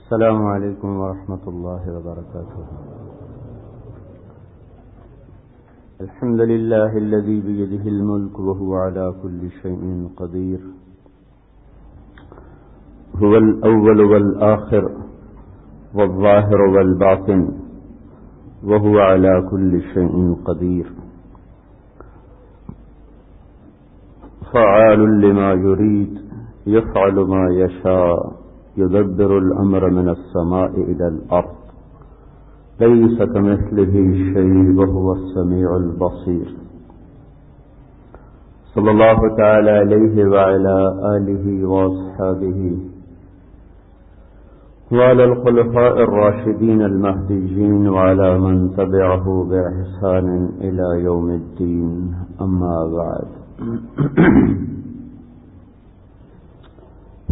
السلام علیکم ورحمۃ اللہ وبرکاتہ. الحمد للہ الذی بیدہ الملک وهو على كل شیء قدیر. هو الاول والآخر والظاہر والباطن وهو على كل شيء قدير. فعال لما يريد يفعل ما يشاء يدبر الأمر من السماء إلى الأرض ليس كمثله شيء وهو السميع البصير. صلى الله تعالى عليه وعلى آله وأصحابه وعلى الخلفاء الراشدين المهديين وعلى من تبعه بإحسان إلى يوم الدين. أما بعد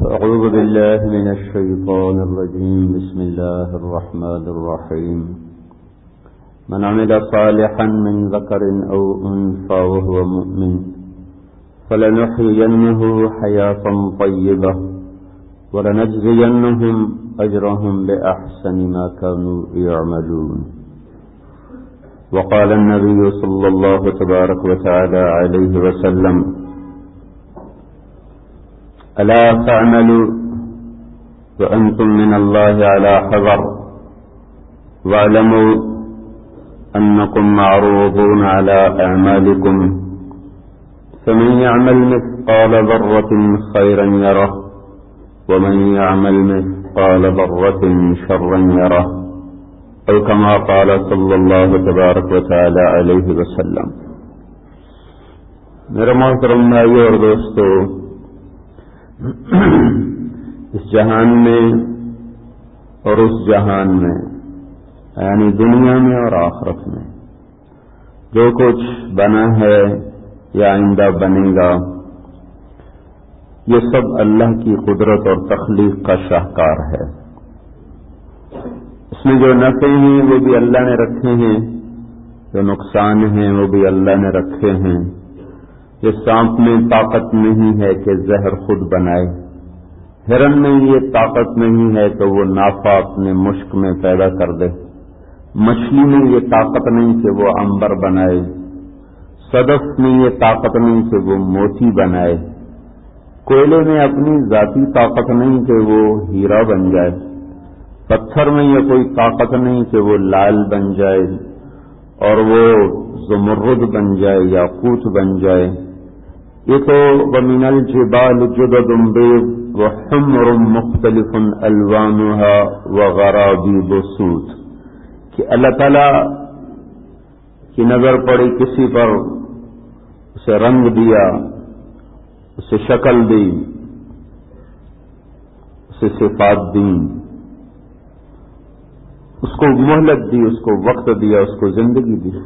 فأعوذ بالله من الشيطان الرجيم. بسم الله الرحمن الرحيم. من عمل صالحا من ذكر أو أنثى وهو مؤمن فلنحيينه حياة طيبة ولنجزينهم أجرهم بأحسن ما كانوا يعملون. وقال النبي صلى الله تبارك وتعالى عليه وسلم ألا تعملوا وأنتم من الله على حذر واعلموا أنكم معروضون على أعمالكم فمن يعمل مثقال ذرة خيرا يره ومن يعمل مثقال ذرة شرا يره أو كما قال صلى الله تبارك وتعالى عليه وسلم. میرے محترم بھائیو اور دوستو، اس جہان میں اور اس جہان میں یعنی دنیا میں اور آخرت میں جو کچھ بنا ہے یا آئندہ بنے گا، یہ سب اللہ کی قدرت اور تخلیق کا شاہکار ہے. اس میں جو نفع ہیں وہ بھی اللہ نے رکھے ہیں، جو نقصان ہیں وہ بھی اللہ نے رکھے ہیں. یہ سانپ میں طاقت نہیں ہے کہ زہر خود بنائے، ہرن میں یہ طاقت نہیں ہے کہ وہ نافع اپنے مشک میں پیدا کر دے، مچھلی میں یہ طاقت نہیں کہ وہ عنبر بنائے، صدف میں یہ طاقت نہیں کہ وہ موتی بنائے، کوئلے میں اپنی ذاتی طاقت نہیں کہ وہ ہیرا بن جائے، پتھر میں یہ کوئی طاقت نہیں کہ وہ لال بن جائے اور وہ زمرد بن جائے یا یاقوت بن جائے. یہ تو وَمِنَ الْجِبَالِ جُدَدٌ بِيضٌ وَحُمْرٌ مُخْتَلِفٌ أَلْوَانُهَا وَغَرَابِيبُ سُودٌ کہ اللہ تعالیٰ کی نظر پڑی کسی پر، اسے رنگ دیا، اسے شکل دی، اسے صفات دی، اس کو مہلت دی، اس کو وقت دیا، اس کو زندگی دی.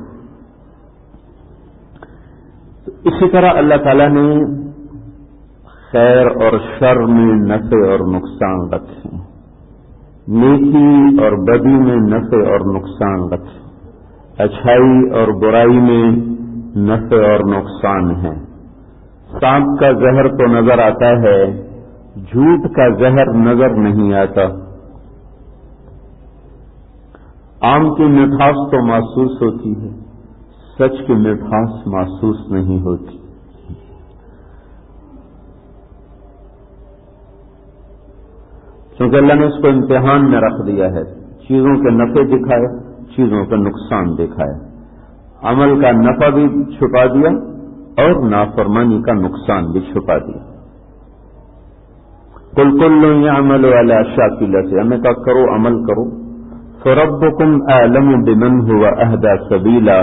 اسی طرح اللہ تعالیٰ نے خیر اور شر میں نفع اور نقصان رکھے، نیکی اور بدی میں نفع اور نقصان رکھے، اچھائی اور برائی میں نفع اور نقصان ہے. سانپ کا زہر تو نظر آتا ہے، جھوٹ کا زہر نظر نہیں آتا. آم کی مٹھاس تو محسوس ہوتی ہے، سچ کی مٹھاس محسوس نہیں ہوتی. کیونکہ اللہ نے اس کو امتحان میں رکھ دیا ہے، چیزوں کے نفع دکھائے، چیزوں کا نقصان دکھائے، عمل کا نفع بھی چھپا دیا اور نافرمانی کا نقصان بھی چھپا دیا. قل كل يعمل على شاكلته، ہمیں کہا کرو عمل کرو. فَرَبُّكُمْ أَعْلَمُ بِمَنْ هُوَ أَهْدَى سَبِيلًا،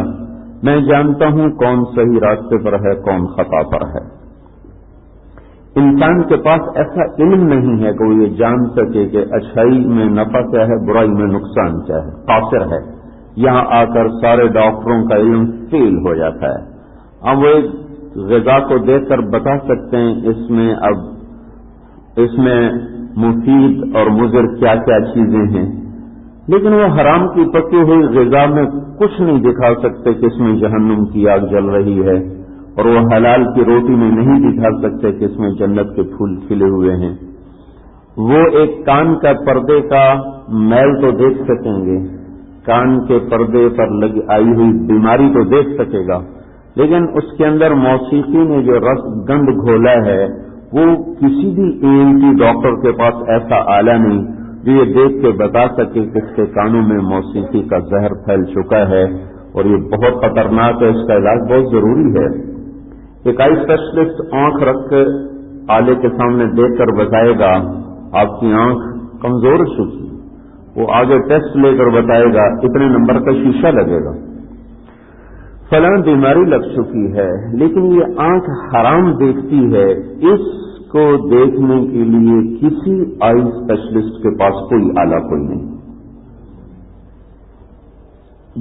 میں جانتا ہوں کون صحیح راستے پر ہے، کون خطا پر ہے. انسان کے پاس ایسا علم نہیں ہے کہ وہ یہ جان سکے کہ اچھائی میں نفع کیا ہے، برائی میں نقصان کیا ہے. قاصر ہے. یہاں آ کر سارے ڈاکٹروں کا علم فیل ہو جاتا ہے. اب وہ ایک غذا کو دیکھ کر بتا سکتے ہیں اس میں مفید اور مضر کیا کیا چیزیں ہیں، لیکن وہ حرام کی پکی ہوئی غذا میں کچھ نہیں دکھا سکتے کہ اس میں جہنم کی آگ جل رہی ہے، اور وہ حلال کی روٹی میں نہیں دکھا سکتے کہ اس میں جنت کے پھول کھلے ہوئے ہیں. وہ ایک کان کا پردے کا میل تو دیکھ سکیں گے، کان کے پردے پر آئی ہوئی بیماری تو دیکھ سکے گا، لیکن اس کے اندر موسیقی نے جو رس گند گھولا ہے وہ کسی بھی ENT ڈاکٹر کے پاس ایسا آلہ نہیں جو یہ دیکھ کے بتا سکے کہ اس کے کانوں میں موسیقی کا زہر پھیل چکا ہے اور یہ بہت خطرناک ہے، اس کا علاج بہت ضروری ہے۔ ایک آئی اسپیشلسٹ آنکھ رکھ کر آلے کے سامنے دیکھ کر بتائے گا آپ کی آنکھ کمزور ہو چکی، وہ آگے ٹیسٹ لے کر بتائے گا اتنے نمبر کا شیشہ لگے گا، فلاں بیماری لگ چکی ہے، لیکن یہ آنکھ حرام دیکھتی ہے، اس کو دیکھنے کے لیے کسی آئی اسپیشلسٹ کے پاس کوئی آلہ کوئی نہیں۔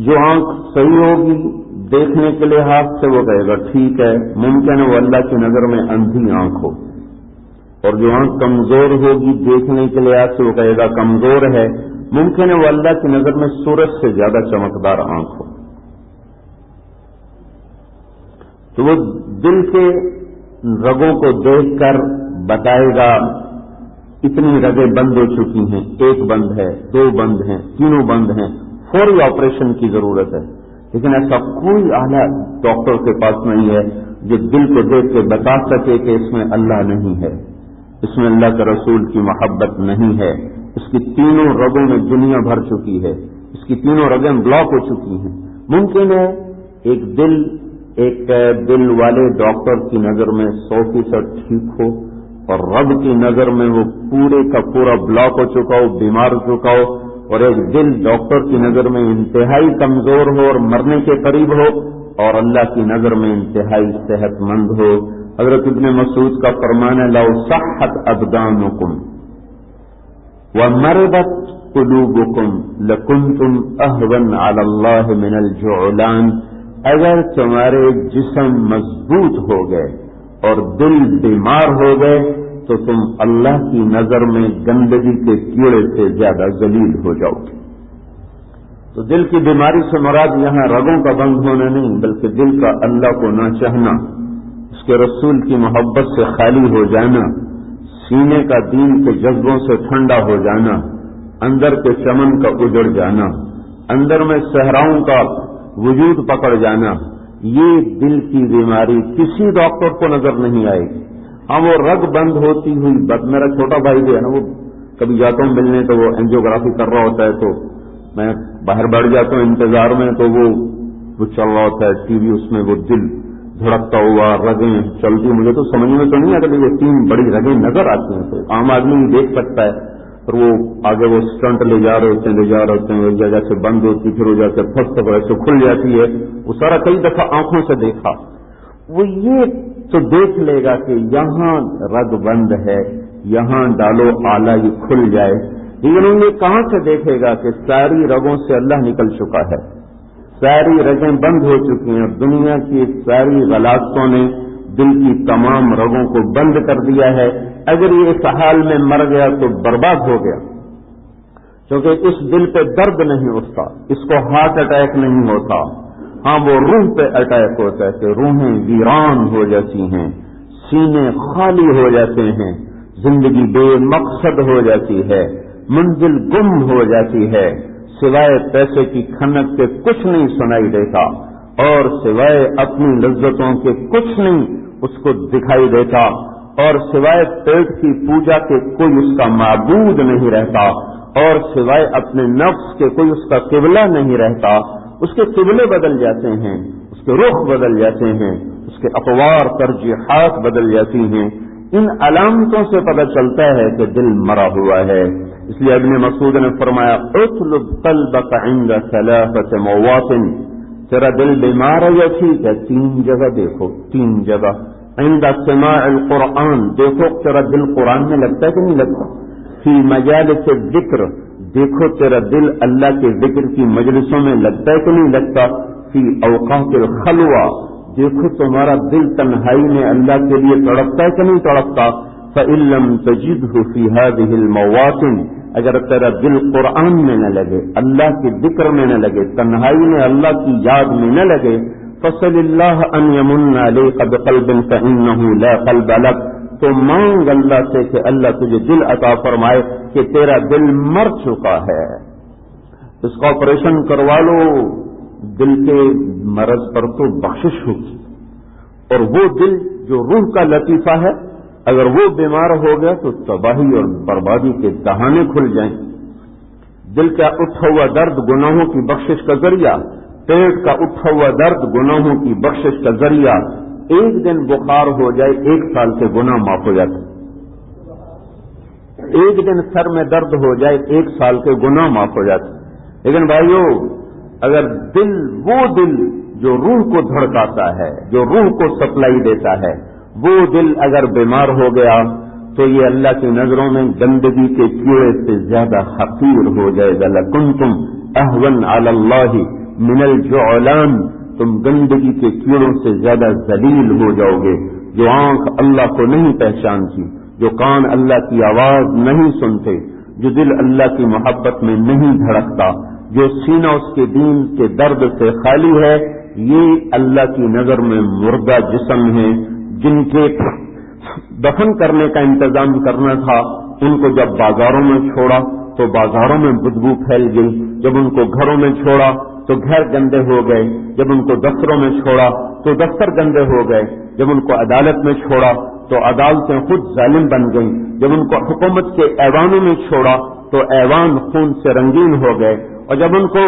جو آنکھ صحیح ہوگی دیکھنے کے لحاظ سے وہ کہے گا ٹھیک ہے، ممکن ہے وہ اللہ کی نظر میں اندھی آنکھ ہو، اور جو آنکھ کمزور ہوگی دیکھنے کے لحاظ سے وہ کہے گا کمزور ہے، ممکن ہے وہ اللہ کی نظر میں سورج سے زیادہ چمکدار آنکھ ہو۔ تو وہ دل کے رگوں کو دیکھ کر بتائے گا اتنی رگیں بند ہو چکی ہیں، ایک بند ہے، دو بند ہیں، تینوں بند ہیں، فوری آپریشن کی ضرورت ہے، لیکن ایسا کوئی آلہ ڈاکٹر کے پاس نہیں ہے جو دل کو دیکھ کے بتا سکے کہ اس میں اللہ نہیں ہے، اس میں اللہ کے رسول کی محبت نہیں ہے، اس کی تینوں رگوں میں دنیا بھر چکی ہے، اس کی تینوں رگیں بلاک ہو چکی ہیں۔ ممکن ہے ایک دل والے ڈاکٹر کی نظر میں 100% ٹھیک ہو اور رب کی نظر میں وہ پورے کا پورا بلاک ہو چکا ہو، بیمار ہو چکا ہو، اور ایک دل ڈاکٹر کی نظر میں انتہائی کمزور ہو اور مرنے کے قریب ہو، اور اللہ کی نظر میں انتہائی صحت مند ہو۔ حضرت ابن مسعود کا فرمان ہے لو صحت ابدانکم ومرضت قلوبکم لکنتم اہون علی اللہ من الجعلان، اگر تمہارے جسم مضبوط ہو گئے اور دل بیمار ہو گئے تو تم اللہ کی نظر میں گندگی کے کیڑے سے زیادہ ذلیل ہو جاؤ گے۔ تو دل کی بیماری سے مراد یہاں رگوں کا بند ہونا نہیں، بلکہ دل کا اللہ کو نہ چاہنا، اس کے رسول کی محبت سے خالی ہو جانا، سینے کا دین کے جذبوں سے ٹھنڈا ہو جانا، اندر کے چمن کا اجڑ جانا، اندر میں صحراؤں کا وجود پکڑ جانا، یہ دل کی بیماری کسی ڈاکٹر کو نظر نہیں آئے گی۔ ہاں وہ رگ بند ہوتی ہوئی میرا چھوٹا بھائی جو ہے نا، وہ کبھی جاتا ہوں ملنے تو وہ اینجیوگرافی کر رہا ہوتا ہے، تو میں باہر بیٹھ جاتا ہوں انتظار میں، تو وہ چل رہا ہوتا ہے ٹی وی، اس میں وہ دل دھڑکتا ہوا، رگیں چلتی، مجھے تو سمجھ میں تو نہیں آتا، وہ 3 بڑی رگیں نظر آتی ہیں، تو عام آدمی بھی دیکھ سکتا ہے، اور وہ آگے وہ اسٹنٹ لے جا رہے ہوتے ہیں، ایک جگہ سے بند ہوتی، پھر وہ جا کے پھنس کر ایسے کھل جاتی ہے، وہ سارا کئی دفعہ آنکھوں سے دیکھا، وہ یہ تو دیکھ لے گا کہ یہاں رگ بند ہے، یہاں ڈالو آلہ یہ کھل جائے، لیکن وہ یہ کہاں سے دیکھے گا کہ ساری رگوں سے اللہ نکل چکا ہے، ساری رگیں بند ہو چکی ہیں، اور دنیا کی ساری غلاظتوں نے دل کی تمام رگوں کو بند کر دیا ہے۔ اگر یہ اس حال میں مر گیا تو برباد ہو گیا، کیونکہ اس دل پہ درد نہیں اٹھتا، اس کو ہارٹ اٹیک نہیں ہوتا، ہاں وہ روح پہ اٹیک ہوتا ہے کہ روحیں ویران ہو جاتی ہیں، سینے خالی ہو جاتے ہیں، زندگی بے مقصد ہو جاتی ہے، منزل گم ہو جاتی ہے، سوائے پیسے کی کھنک کے کچھ نہیں سنائی دیتا، اور سوائے اپنی لذتوں کے کچھ نہیں اس کو دکھائی دیتا، اور سوائے پیٹ کی پوجا کے کوئی اس کا معبود نہیں رہتا، اور سوائے اپنے نفس کے کوئی اس کا قبلہ نہیں رہتا، اس کے قبلے بدل جاتے ہیں، اس کے رخ بدل جاتے ہیں، اس کے اقوار ترجیحات بدل جاتی ہیں۔ ان علامتوں سے پتہ چلتا ہے کہ دل مرا ہوا ہے۔ اس لیے ابن مسعود نے فرمایا اطلب قلبك عند 3 مواطن، تیرا دل بیمار ہے یا ٹھیک ہے، 3 جگہ دیکھو، 3 جگہ۔ عند سماع القرآن، دیکھو تیرا دل قرآن میں لگتا ہے کہ نہیں لگتا، فی مجالس الذکر، دیکھو تیرا دل اللہ کے ذکر کی مجلسوں میں لگتا ہے کہ نہیں لگتا، فی اوقات الخلوہ، دیکھو تمہارا دل تنہائی میں اللہ کے لیے تڑپتا ہے کہ نہیں تڑپتا، فإن لم تجده في هذه المواطن، اگر تیرا دل قرآن میں نہ لگے، اللہ کے ذکر میں نہ لگے، تنہائی میں اللہ کی یاد میں نہ لگے، فصل اللہ ان یمن علیک بقلب فإنه لا قلب لک، تو مانگ اللہ سے کہ اللہ تجھے دل عطا فرمائے کہ تیرا دل مر چکا ہے، اس کا آپریشن کروا لو، دل کے مرض پر تو بخشش ہوگی۔ اور وہ دل جو روح کا لطیفہ ہے، اگر وہ بیمار ہو گیا تو تباہی اور بربادی کے دہانے کھل جائیں۔ دل کا اٹھا ہوا درد گناہوں کی بخشش کا ذریعہ، پیٹ کا اٹھا ہوا درد گناہوں کی بخشش کا ذریعہ۔ ایک دن بخار ہو جائے 1 سال کے گناہ معاف ہو جاتے، ایک دن سر میں درد ہو جائے 1 سال کے گناہ معاف ہو جاتے۔ لیکن بھائیو، اگر دل، وہ دل جو روح کو دھڑکاتا ہے، جو روح کو سپلائی دیتا ہے، وہ دل اگر بیمار ہو گیا تو یہ اللہ کی نظروں میں گندگی کے کیڑے سے زیادہ حقیر ہو جائے گا۔ لَكُنْتُمْ أَهْوَنَ عَلَى اللَّهِ مِنَ الْجُعْلَانِ، تم گندگی کے کیڑوں سے زیادہ ذلیل ہو جاؤ گے۔ جو آنکھ اللہ کو نہیں پہچانتی، جو کان اللہ کی آواز نہیں سنتے، جو دل اللہ کی محبت میں نہیں دھڑکتا، جو سینہ اس کے دین کے درد سے خالی ہے، یہ اللہ کی نظر میں مردہ جسم ہیں۔ جن کے دفن کرنے کا انتظام کرنا تھا، ان کو جب بازاروں میں چھوڑا تو بازاروں میں بدبو پھیل گئی، جب ان کو گھروں میں چھوڑا تو گھر گندے ہو گئے، جب ان کو دفتروں میں چھوڑا تو دفتر گندے ہو گئے، جب ان کو عدالت میں چھوڑا تو عدالتیں خود ظالم بن گئیں، جب ان کو حکومت کے ایوانوں میں چھوڑا تو ایوان خون سے رنگین ہو گئے، اور جب ان کو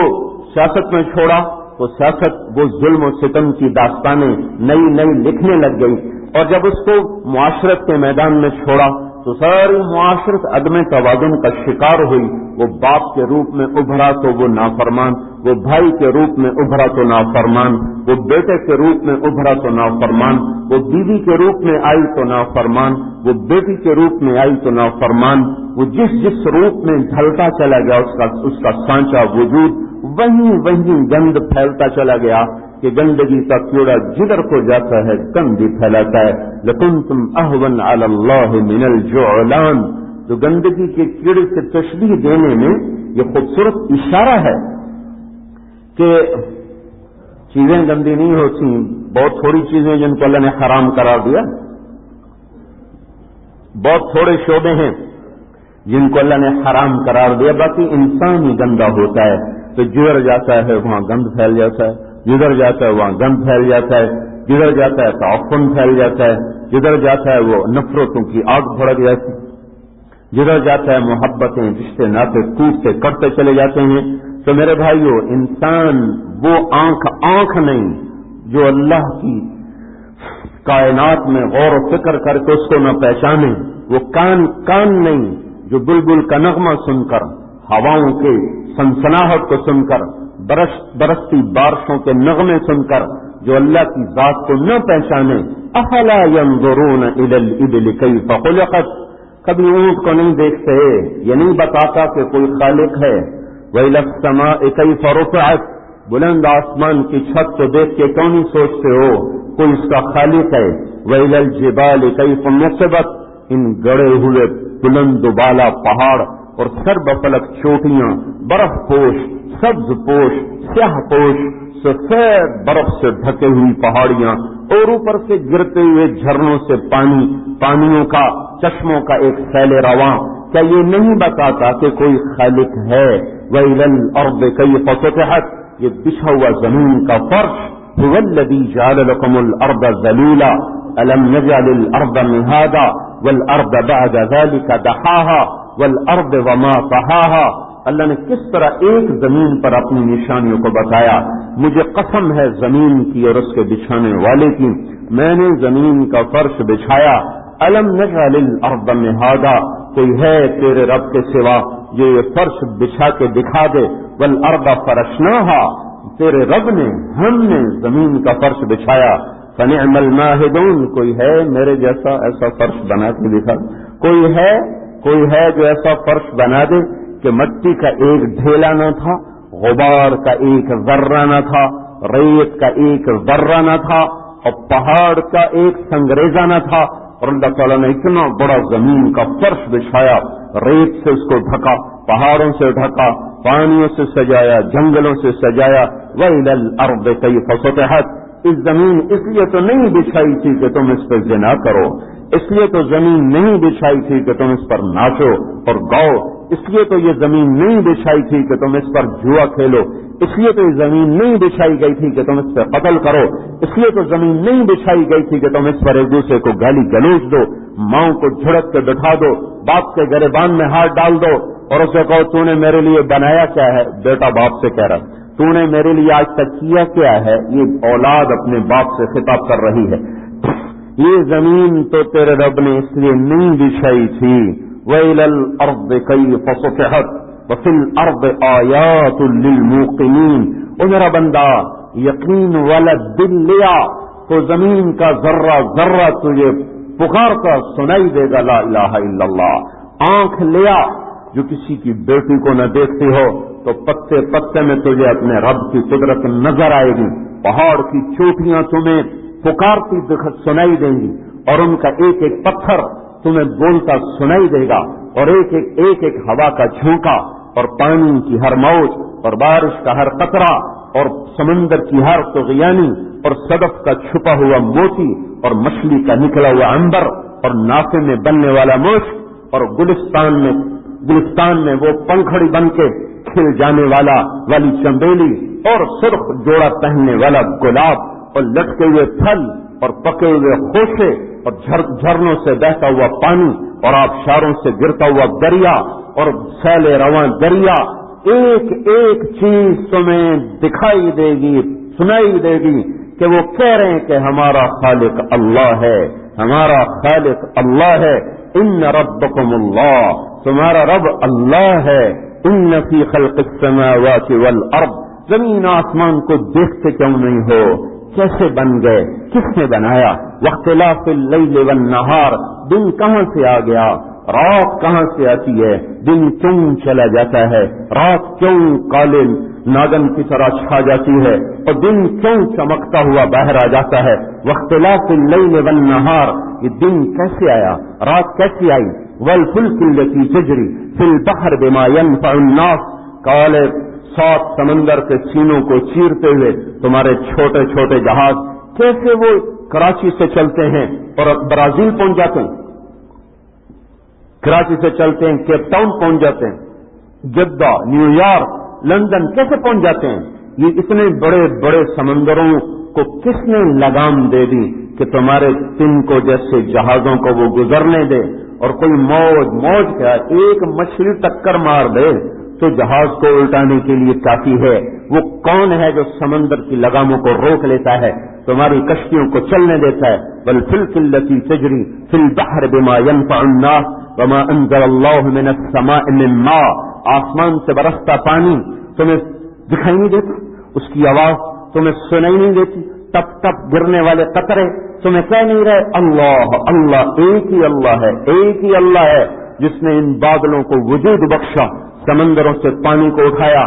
سیاست میں چھوڑا تو سیاست وہ ظلم و ستم کی داستانیں نئی نئی لکھنے لگ گئی، اور جب اس کو معاشرت کے میدان میں چھوڑا تو ساری معاشرت عدم توازن کا شکار ہوئی۔ وہ باپ کے روپ میں ابھرا تو وہ نافرمان، وہ بھائی کے روپ میں ابھرا تو نافرمان، وہ بیٹے کے روپ میں ابھرا تو نافرمان، وہ بیوی کے روپ میں آئی تو نافرمان، وہ بیٹی کے روپ میں آئی تو نافرمان۔ وہ جس روپ میں ڈھلتا چلا گیا اس کا سانچا وجود وہیں گند پھیلتا چلا گیا کہ گندگی کا کیڑا جدھر کو جاتا ہے گندی پھیلاتا ہے۔ لَكُنْتُمْ أَهْوَنَ عَلَى اللَّهِ مِنَ الْجُعْلَانِ، جو گندگی کے کیڑے سے تشبیہ دینے میں یہ خوبصورت اشارہ ہے کہ چیزیں گندی نہیں ہوتی، بہت تھوڑی چیزیں جن کو اللہ نے حرام قرار دیا، بہت تھوڑے شعبے ہیں جن کو اللہ نے حرام قرار دیا، باقی انسان ہی گندا ہوتا ہے۔ تو جدھر جاتا ہے وہاں گند پھیل جاتا ہے، جدھر جاتا ہے وہاں گند پھیل جاتا ہے، جدھر جاتا ہے تعفن پھیل جاتا ہے، جدھر جاتا ہے وہ نفرتوں کی آگ بھڑک جاتی، جدھر جاتا ہے محبتیں رشتے ناطے ٹوٹتے کٹتے چلے جاتے ہیں۔ تو میرے بھائیو، انسان وہ آنکھ نہیں جو اللہ کی کائنات میں غور و فکر کر کے اس کو نہ پہچانے، وہ کان نہیں جو بلبل کا نغمہ سن کر، ہواؤں کے سنسناہٹ کو سن کر، برستی بارشوں کے نغمے سن کر جو اللہ کی ذات کو نہ پہچانے۔ افلا ينظرون الى الابل كيف خلقت، کبھی اونٹ کو نہیں دیکھتے، یہ نہیں بتاتا کہ کوئی خالق ہے۔ وإلى السماء كيف رفعت، بلند آسمان کی چھت کو دیکھ کے کیوں نہیں سوچتے ہو کوئی اس کا خالق ہے۔ وإلى الجبال كيف نصبت، ان گڑے ہوئے بلند و بالا پہاڑ اور سر بفلک چوٹیاں، برف پوش، سبز پوش، سیاہ پوش، سفید برف سے ڈھکے ہوئی پہاڑیاں، اور اوپر سے گرتے ہوئے جھرنوں سے پانیوں کا، چشموں کا ایک سیل رواں، کیا یہ نہیں بتاتا کہ کوئی خالق ہے؟ وَإِلَى الْأَرْضِ كَيْفَ سُطِحَتْ، یہ بچھا ہوا زمین کا فرش، هُوَ الَّذِي جَعَلَ لَكُمُ الْأَرْضَ ذَلُولًا أَلَمْ يَجْعَلِ الْأَرْضَ مِهَادًا وَالْأَرْضَ بَعْدَ ذَلِكَ دَحَاهَا وَالْأَرْضَ وَمَا طَحَاهَا۔ اللہ نے کس طرح ایک زمین پر اپنی نشانیوں کو بتایا۔ مجھے قسم ہے زمین کی اور اس کے بچھانے والے کی، میں نے زمین کا فرش بچھایا۔ الم نجعل الارض مہادا، کوئی ہے تیرے رب کے سوا جو یہ فرش بچھا کے دکھا دے؟ والارض فرشناہا، تیرے رب نے، ہم نے زمین کا فرش بچھایا۔ فنعم الماہدون، کوئی ہے میرے جیسا ایسا فرش بنا کے دکھا؟ کوئی ہے جو ایسا فرش بنا دے کہ مٹی کا ایک ڈھیلا نہ تھا، غبار کا ایک ذرہ نہ تھا، ریت کا ایک ذرہ نہ تھا، اور پہاڑ کا ایک سنگریزہ نہ تھا، اور اللہ تعالیٰ نے اتنا بڑا زمین کا فرش بچھایا، ریت سے اس کو ڈھکا، پہاڑوں سے ڈھکا، پانیوں سے سجایا، جنگلوں سے سجایا۔ وَإِلَى الْأَرْضِ كَيْفَ سُطِحَتْ، اس زمین اس لیے تو نہیں بچھائی تھی کہ تم اس پہ زنا کرو، اس لیے تو زمین نہیں بچھائی تھی کہ تم اس پر ناچو اور گاؤ، اس لیے تو یہ زمین نہیں بچھائی تھی کہ تم اس پر جوا کھیلو، اس لیے تو یہ زمین نہیں بچھائی گئی تھی کہ تم اس پہ قتل کرو، اس لیے تو زمین نہیں بچھائی گئی تھی کہ تم اس پر ایک دوسرے کو گالی گلوچ دو، ماؤں کو جھڑک کے بٹھا دو، باپ کے گریبان میں ہاتھ ڈال دو اور اسے کہو تو نے میرے لیے بنایا کیا ہے؟ بیٹا باپ سے کہہ رہا تو نے میرے لیے آج تک کیا کیا ہے؟ یہ اولاد اپنے باپ سے خطاب کر رہی ہے۔ یہ زمین تو تیرے رب نے اس لیے نہیں بچھائی تھی، وَإِلَى الْأَرْضِ كَيْفَ سُطِحَتْ وَفِي الْأَرْضِ آيَاتٌ لِّلْمُوقِنِينَ۔ او میرا بندہ یقین والا دل لیا تو زمین کا ذرہ ذرہ تجھے پکارتا سنائی دے گا لا الہ الا اللہ۔ آنکھ لیا جو کسی کی بیٹی کو نہ دیکھتی ہو تو پتے پتے میں تجھے اپنے رب کی قدرت نظر آئے گی، پہاڑ کی چوٹیاں تمہیں پکارتی سنائی دیں گی اور ان کا ایک ایک پتھر تمہیں بولتا سنائی دے گا، اور ایک ایک ہوا کا جھونکا اور پانی کی ہر موج اور بارش کا ہر قطرہ اور سمندر کی ہر طغیانی اور صدف کا چھپا ہوا موتی اور مچھلی کا نکلا ہوا عنبر اور نافے میں بننے والا مشک اور گلستان میں وہ پنکھڑی بن کے کھل جانے والی چنبیلی اور سرخ جوڑا پہننے والا گلاب اور لٹکے ہوئے پھل اور پکے ہوئے خوشے اور جھرنوں سے بہتا ہوا پانی اور آبشاروں سے گرتا ہوا دریا اور سیل رواں دریا، ایک ایک چیز تمہیں دکھائی دے گی، سنائی دے گی کہ وہ کہہ رہے ہیں کہ ہمارا خالق اللہ ہے، ہمارا خالق اللہ ہے۔ ان ربکم اللہ، تمہارا رب اللہ ہے۔ ان فی خلق السماوات والارض، زمین آسمان کو دیکھتے کیوں نہیں ہو؟ کیسے بن گئے؟ کس نے بنایا؟ واختلاف اللیل والنہار، دن کہاں سے آ گیا؟ رات کہاں سے آتی ہے؟ دن کیوں چلا جاتا ہے؟ رات کیوں کالے ناگن کی طرح چھا جاتی ہے اور دن کیوں چمکتا ہوا باہر آ جاتا ہے؟ واختلاف اللیل والنہار، یہ دن کیسے آیا؟ رات کیسے آئی؟ والفلک التی تجری فی البحر بما ینفع الناس، کالے 7 سمندر کے سینوں کو چیرتے ہوئے تمہارے چھوٹے چھوٹے جہاز کیسے وہ کراچی سے چلتے ہیں اور برازیل پہنچ جاتے ہیں، کراچی سے چلتے ہیں کیپ ٹاؤن پہنچ جاتے ہیں، جدہ، نیو یارک، لندن کیسے پہنچ جاتے ہیں؟ یہ اتنے بڑے بڑے سمندروں کو کس نے لگام دے دی کہ تمہارے تن کو جیسے جہازوں کو وہ گزرنے دے؟ اور کوئی موج کیا ایک مچھلی ٹکر مار دے تو جہاز کو الٹانے کے لیے کافی ہے۔ وہ کون ہے جو سمندر کی لگاموں کو روک لیتا ہے، تمہاری کشتیوں کو چلنے دیتا ہے؟ والفلک التی تجری فی البحر بما ینفع الناس وما انزل اللہ من السماء من ماء، آسمان سے برستا پانی تمہیں دکھائی نہیں دیتا، اس کی آواز تمہیں سنائی نہیں دیتی، ٹپ ٹپ گرنے والے قطرے تمہیں کہہ نہیں رہے اللہ اللہ؟ ایک ہی اللہ ہے، ایک ہی اللہ ہے جس نے ان بادلوں کو وجود بخشا، سمندروں سے پانی کو اٹھایا،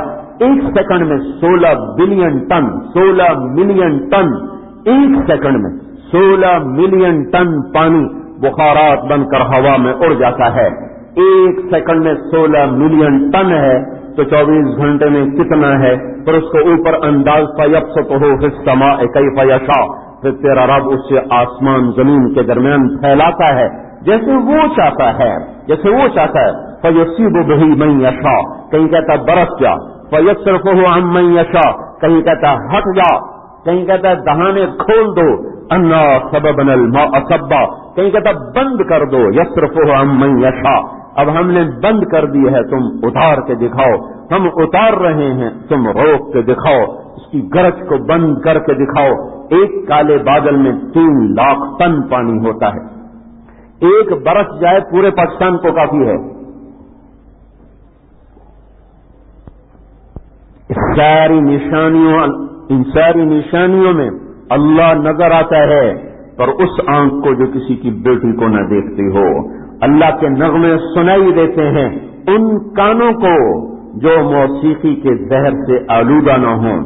1 سیکنڈ میں 16 billion ton, 16 million ton, 1 second میں 16 ملین ٹن پانی بخارات بن کر ہوا میں اڑ جاتا ہے۔ 1 سیکنڈ میں 16 ملین ٹن ہے تو 24 گھنٹے میں کتنا ہے؟ پھر اس کو اوپر انداز فَيَبْسُطُهُ فِي السَّمَاءِ كَيْفَ يَشَاءُ، پھر تیرا رب اسے آسمان زمین کے درمیان پھیلاتا ہے جیسے وہ چاہتا ہے، جیسے وہ چاہتا ہے۔ فَيُصِيبُ بِهِ مَن يَشَاءُ، کہیں کہتا برس جا، فَيَصْرِفُهُ عَن مَن يَشَاءُ، کہیں کہتا ہٹ جا، کہیں کہتا دہانے کھول دو، اَنَّا سَبَبْنَا الْمَاءَ صَبًّا، کہیں کہتا بند کر دو، يَصْرِفُهُ عَن مَن يَشَاءُ، اب ہم نے بند کر دی ہے، تم اتار کے دکھاؤ، ہم اتار رہے ہیں، تم روک کے دکھاؤ، اس کی گرج کو بند کر کے دکھاؤ۔ ایک کالے بادل میں 3 لاکھ ٹن پانی ہوتا ہے، ایک برس جائے پورے پاکستان کو کافی ہے۔ ان ساری نشانیوں میں اللہ نظر آتا ہے، پر اس آنکھ کو جو کسی کی بیٹی کو نہ دیکھتی ہو۔ اللہ کے نغمے سنائی دیتے ہیں ان کانوں کو جو موسیقی کے زہر سے آلودہ نہ ہوں،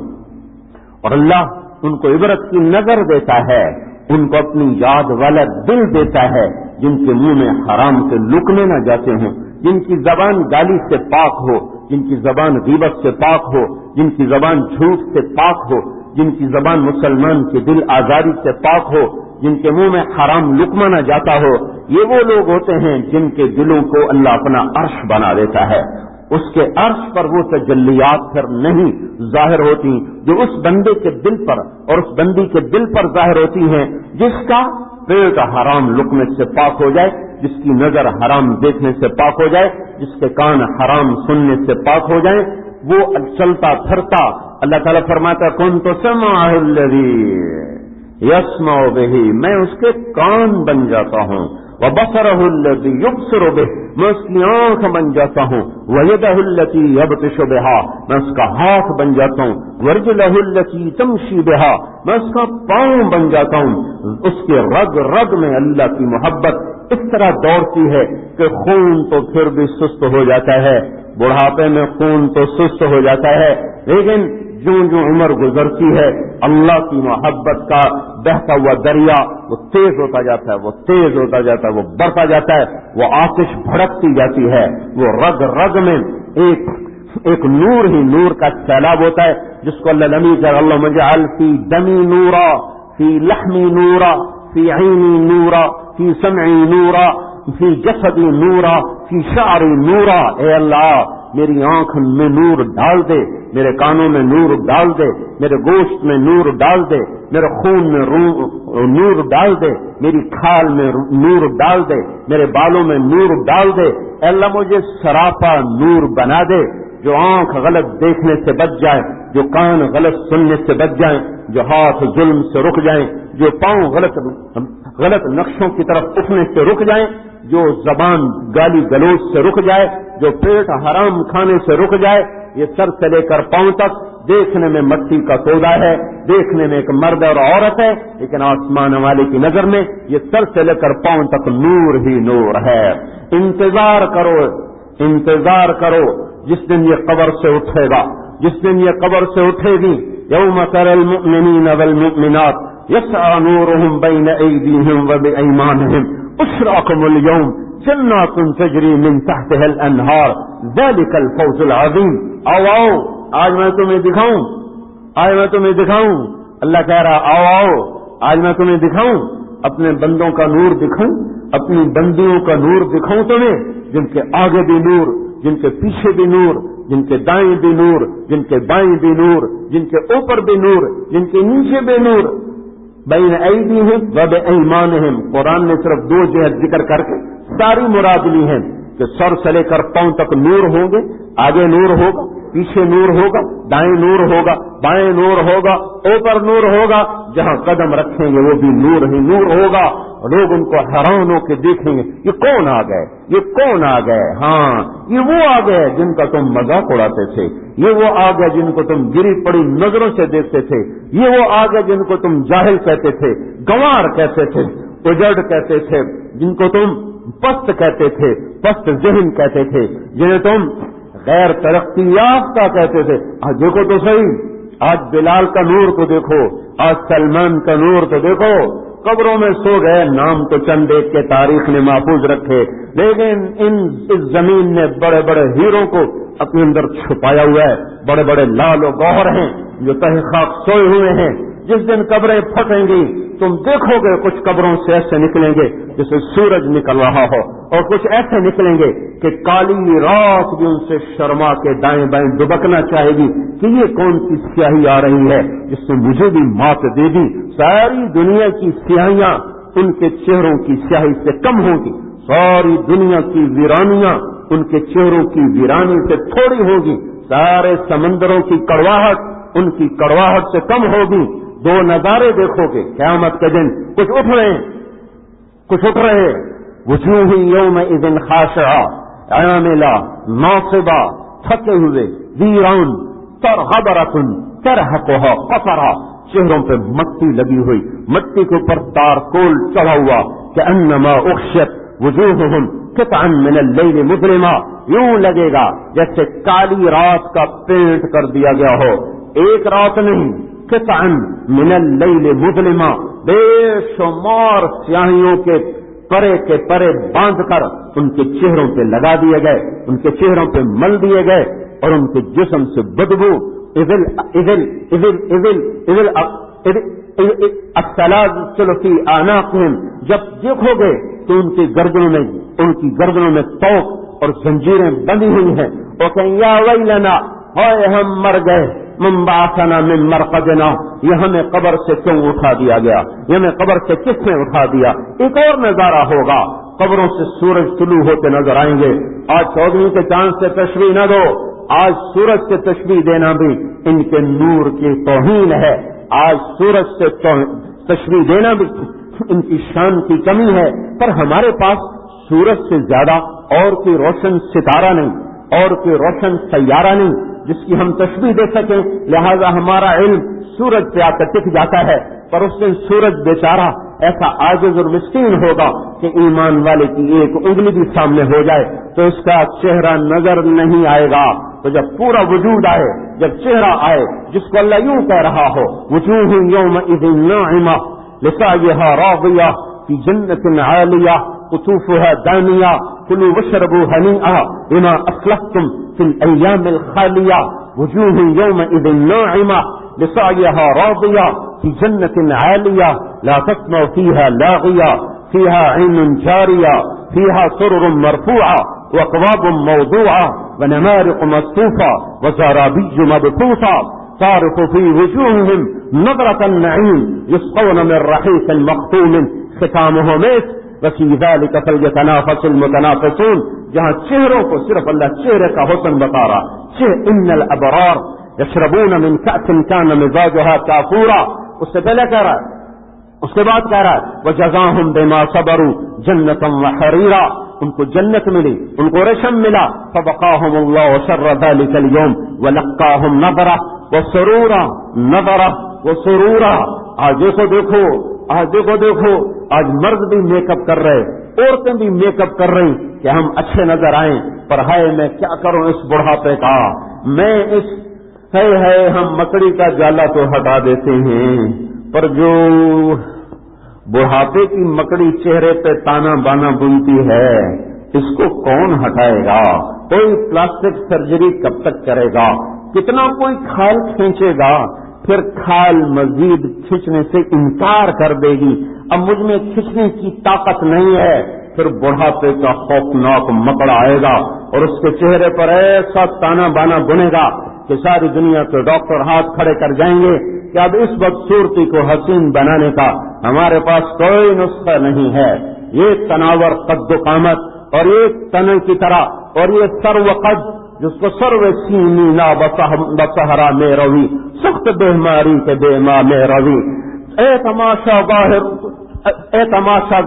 اور اللہ ان کو عبرت کی نظر دیتا ہے، ان کو اپنی یاد والا دل دیتا ہے، جن کے منہ میں حرام کے لقمے نہ جاتے ہوں، جن کی زبان گالی سے پاک ہو، جن کی زبان غیبت سے پاک ہو، جن کی زبان جھوٹ سے پاک ہو، جن کی زبان مسلمان کے دل آزاری سے پاک ہو، جن کے منہ میں حرام لقمہ نہ جاتا ہو، یہ وہ لوگ ہوتے ہیں جن کے دلوں کو اللہ اپنا عرش بنا دیتا ہے. اس کے عرش پر وہ تجلیات پھر نہیں ظاہر ہوتی جو اس بندے کے دل پر اور اس بندی کے دل پر ظاہر ہوتی ہیں جس کا پیٹ حرام لقمے سے پاک ہو جائے، جس کی نظر حرام دیکھنے سے پاک ہو جائے، جس کے کان حرام سننے سے پاک ہو جائیں. وہ چلتا پھرتا اللہ تعالیٰ فرماتا کنت سمعہ الذی یسمع بہ، میں اس کے کان بن جاتا ہوں، وبصرہ الذی یبصر بہ، میں اس کی آنکھ بن جاتا ہوں، ویدہ التی یبطش بہا، میں اس کا ہاتھ بن جاتا ہوں، ورجلہ التی تمشی بہا، میں اس کا پاؤں بن جاتا ہوں. اس کے رگ رگ میں اللہ کی محبت اس طرح دوڑتی ہے کہ خون تو پھر بھی سست ہو جاتا ہے، بڑھاپے میں خون تو سست ہو جاتا ہے، لیکن جو عمر گزرتی ہے اللہ کی محبت کا بہتا ہوا دریا وہ تیز ہوتا جاتا ہے، وہ تیز ہوتا جاتا ہے، وہ بڑھتا جاتا ہے، وہ آتش بھڑکتی جاتی ہے. وہ رگ رگ میں ایک نور ہی نور کا سیلاب ہوتا ہے جس کو اللہ نبی کہ اللہم اجعل فی دمی نورا، فی لحمی نورا، فی عینی نورا، فی سمعی نورا، فی جسدی نورا، فی شعری نورا. اے اللہ میری آنکھ میں نور ڈال دے، میرے کانوں میں نور ڈال دے، میرے گوشت میں نور ڈال دے، میرے خون میں نور ڈال دے، میری کھال میں نور ڈال دے، میرے بالوں میں نور ڈال دے. اے اللہ مجھے سراپا نور بنا دے، جو آنکھ غلط دیکھنے سے بچ جائے، جو کان غلط سننے سے بچ جائیں، جو ہاتھ ظلم سے رک جائیں، جو پاؤں غلط نقشوں کی طرف اٹھنے سے رک جائیں، جو زبان گالی گلوچ سے رک جائے، جو پیٹ حرام کھانے سے رک جائے. یہ سر سے لے کر پاؤں تک دیکھنے میں مٹی کا سودا ہے، دیکھنے میں ایک مرد اور عورت ہے، لیکن آسمان والے کی نظر میں یہ سر سے لے کر پاؤں تک نور ہی نور ہے. انتظار کرو، انتظار کرو جس دن یہ قبر سے اٹھے گا، جس دن یہ قبر سے اٹھے گی. یوم تری المؤمنین والمؤمنات یسعی نورهم بین ایدیہم وبایمانہم بشراکم اليوم جنات تجری من تحتها الانہار ذلک الفوز العظیم. آؤ آج میں تمہیں دکھاؤں، آج میں تمہیں دکھاؤں. اللہ کہہ رہا آؤ آج میں تمہیں دکھاؤں، اپنے بندوں کا نور دکھاؤں، اپنی بندیوں کا نور دکھاؤں تمہیں، جن کے آگے بھی نور، جن کے پیچھے بھی نور، جن کے دائیں بھی نور، جن کے بائیں بھی نور، جن کے اوپر بھی نور، جن کے نیچے بھی نور. بین ایدیہم و بایمانہم. قرآن نے صرف دو جہت ذکر کر کے ساری مراد لی ہیں کہ سر سے لے کر پاؤں تک نور ہوں گے، آگے نور ہوگا، پیچھے نور ہوگا، دائیں نور ہوگا، بائیں نور ہوگا، اوپر نور ہوگا، جہاں قدم رکھیں گے وہ بھی نور ہی نور ہوگا. لوگ ان کو حیران ہو کے دیکھیں گے یہ کون آ گئے، یہ کون آ گئے. ہاں یہ وہ آ گئے جن کا تم مذاق اڑاتے تھے، یہ وہ آ گئے جن کو تم گری پڑی نظروں سے دیکھتے تھے، یہ وہ آ گئے جن کو تم جاہل کہتے تھے، گنوار کہتے تھے، اجڑ کہتے تھے، جن کو تم پست کہتے تھے، پست ذہن کہتے تھے، جنہیں تم غیر ترقی یافتہ کہتے تھے. آج دیکھو تو صحیح، آج بلال کا نور تو دیکھو، آج سلمان کا نور تو دیکھو. قبروں میں سو گئے، نام تو چند ایک کے تاریخ نے محفوظ رکھے، لیکن اس زمین نے بڑے بڑے ہیروں کو اپنے اندر چھپایا ہوا ہے. بڑے بڑے لال و گوہر ہیں جو تحقیق سوئے ہوئے ہیں. جس دن قبریں پھٹیں گی تم دیکھو گے کچھ قبروں سے ایسے نکلیں گے جیسے سورج نکل رہا ہو، اور کچھ ایسے نکلیں گے کہ کالی رات بھی ان سے شرما کے دائیں بائیں دبکنا چاہے گی کہ یہ کون سی سیاہی آ رہی ہے جس سے مجھے بھی مات دے دی. ساری دنیا کی سیاہیاں ان کے چہروں کی سیاہی سے کم ہوں گی، ساری دنیا کی ویرانیاں ان کے چہروں کی ویرانی سے تھوڑی ہوگی، سارے سمندروں کی کڑواہٹ ان کی کڑواہٹ سے کم ہوگی. دو نظارے دیکھو گے قیامت کے دن، کچھ اٹھ رہے ہیں، کچھ اٹھ رہے ہیں. وجوہ یومئذ خاشعہ عاملہ ناصبہ، تھکے ہوئے، ویران، ترغبرۃ ترہقھا قطرہ. چہروں پہ مٹی لگی ہوئی، مٹی کے اوپر تارکول چڑھا ہوا. کأنما اغشیت وجوہہم قطعا من اللیل مظلما. یوں لگے گا جیسے کالی رات کا پینٹ کر دیا گیا ہو. ایک رات نہیں، قطعا من اللیل مظلما، بے شمار سیاہیوں کے پرے باندھ کر ان کے چہروں پہ لگا دیے گئے، ان کے چہروں پہ مل دیے گئے، اور ان کے جسم سے بدبو السلاسل فی اعناقہم، جب دیکھو گے تو ان کی گردنوں میں توق اور زنجیریں بندھی ہوئی ہیں، وہ کہیں یا ویلنا، ہائے ہم مر گئے، من بعثنا من مرقدنا، یہ ہمیں قبر سے کیوں اٹھا دیا گیا، یہ ہمیں قبر سے کس نے اٹھا دیا۔ ایک اور نظارہ ہوگا، قبروں سے سورج طلوع ہوتے نظر آئیں گے۔ آج چودھویں کے چاند سے تشبیہ نہ دو، آج سورج سے تشبیہ دینا بھی ان کے نور کی توہین ہے، آج سورج سے تشبیہ دینا بھی ان کی شان کی کمی ہے۔ پر ہمارے پاس سورج سے زیادہ اور کوئی روشن ستارہ نہیں، اور کوئی روشن سیارہ نہیں جس کی ہم تشبیہ دے سکیں، لہذا ہمارا علم سورج پہ آ کر ٹک جاتا ہے۔ پر اس دن سورج بیچارہ ایسا عاجز اور مسکین ہوگا کہ ایمان والے کی ایک انگلی بھی سامنے ہو جائے تو اس کا چہرہ نظر نہیں آئے گا۔ تو جب پورا وجود آئے، جب چہرہ آئے، جس کو اللہ یوں کہہ رہا ہو، وجوہ یومئذ ناعمہ لسعیہا راضیہ فی جنت عالیہ قطوفها دانیہ کلوا واشربوا ہنیئا بما اسلفتم فی الایام الخالیہ، وجوہ یومئذ ناعمہ لسعیہا راضیہ فی جنت عالیہ لا تسمع فیہا لاغیہ فیہا عین جاریہ فیہا سرر مرفوعہ واکواب موضوعہ ونمارق مصفوفہ وزرابی مبثوثہ تعرف في وجوههم نظرة النعيم يسقون من رحيق مختوم ختامه مسك وفي ذلك فليتنافس المتنافسون، جہاں چہروں کو صرف اللہ چہرے کا حسن بتا رہا، ان الابرار يشربون من كأس كان مزاجها كافورا، اس سے پہلے کہہ رہا ہے، اس کے بعد کہہ رہا ہے وجزاهم بما صبروا جنة وحريرا، ان کو جنت ملی، ان کو ریشم ملا، فبقاهم الله شر ذلك اليوم ولقاهم نظرة وسرورا نظرة وسرورا۔ آج دیکھو آج مرد بھی میک اپ کر رہے، عورتیں بھی میک اپ کر رہی کہ ہم اچھے نظر آئیں، پر ہائے میں کیا کروں اس بڑھاپے کا، میں اس ہے ہم مکڑی کا جالا تو ہٹا دیتے ہیں، پر جو بڑھاپے کی مکڑی چہرے پہ تانا بانا بنتی ہے اس کو کون ہٹائے گا؟ کوئی پلاسٹک سرجری کب تک کرے گا؟ کتنا کوئی کھال کھینچے گا، پھر کھال مزید کھینچنے سے انکار کر دے گی، اب مجھ میں کھینچنے کی طاقت نہیں ہے، پھر بڑھاپے کا خوفناک مکڑا آئے گا اور اس کے چہرے پر ایسا تانا بانا بنے گا کہ ساری دنیا کے ڈاکٹر ہاتھ کھڑے کر جائیں گے کہ اب اس بدصورتی کو حسین بنانے کا ہمارے پاس کوئی نسخہ نہیں ہے۔ یہ تناور قد و قامت اور یہ تنے کی طرح اور یہ سر و قد جس کو سرو سیمی لا بصحرا میں روی سخت بیماری کے بے ماں میں روی، اے تماشا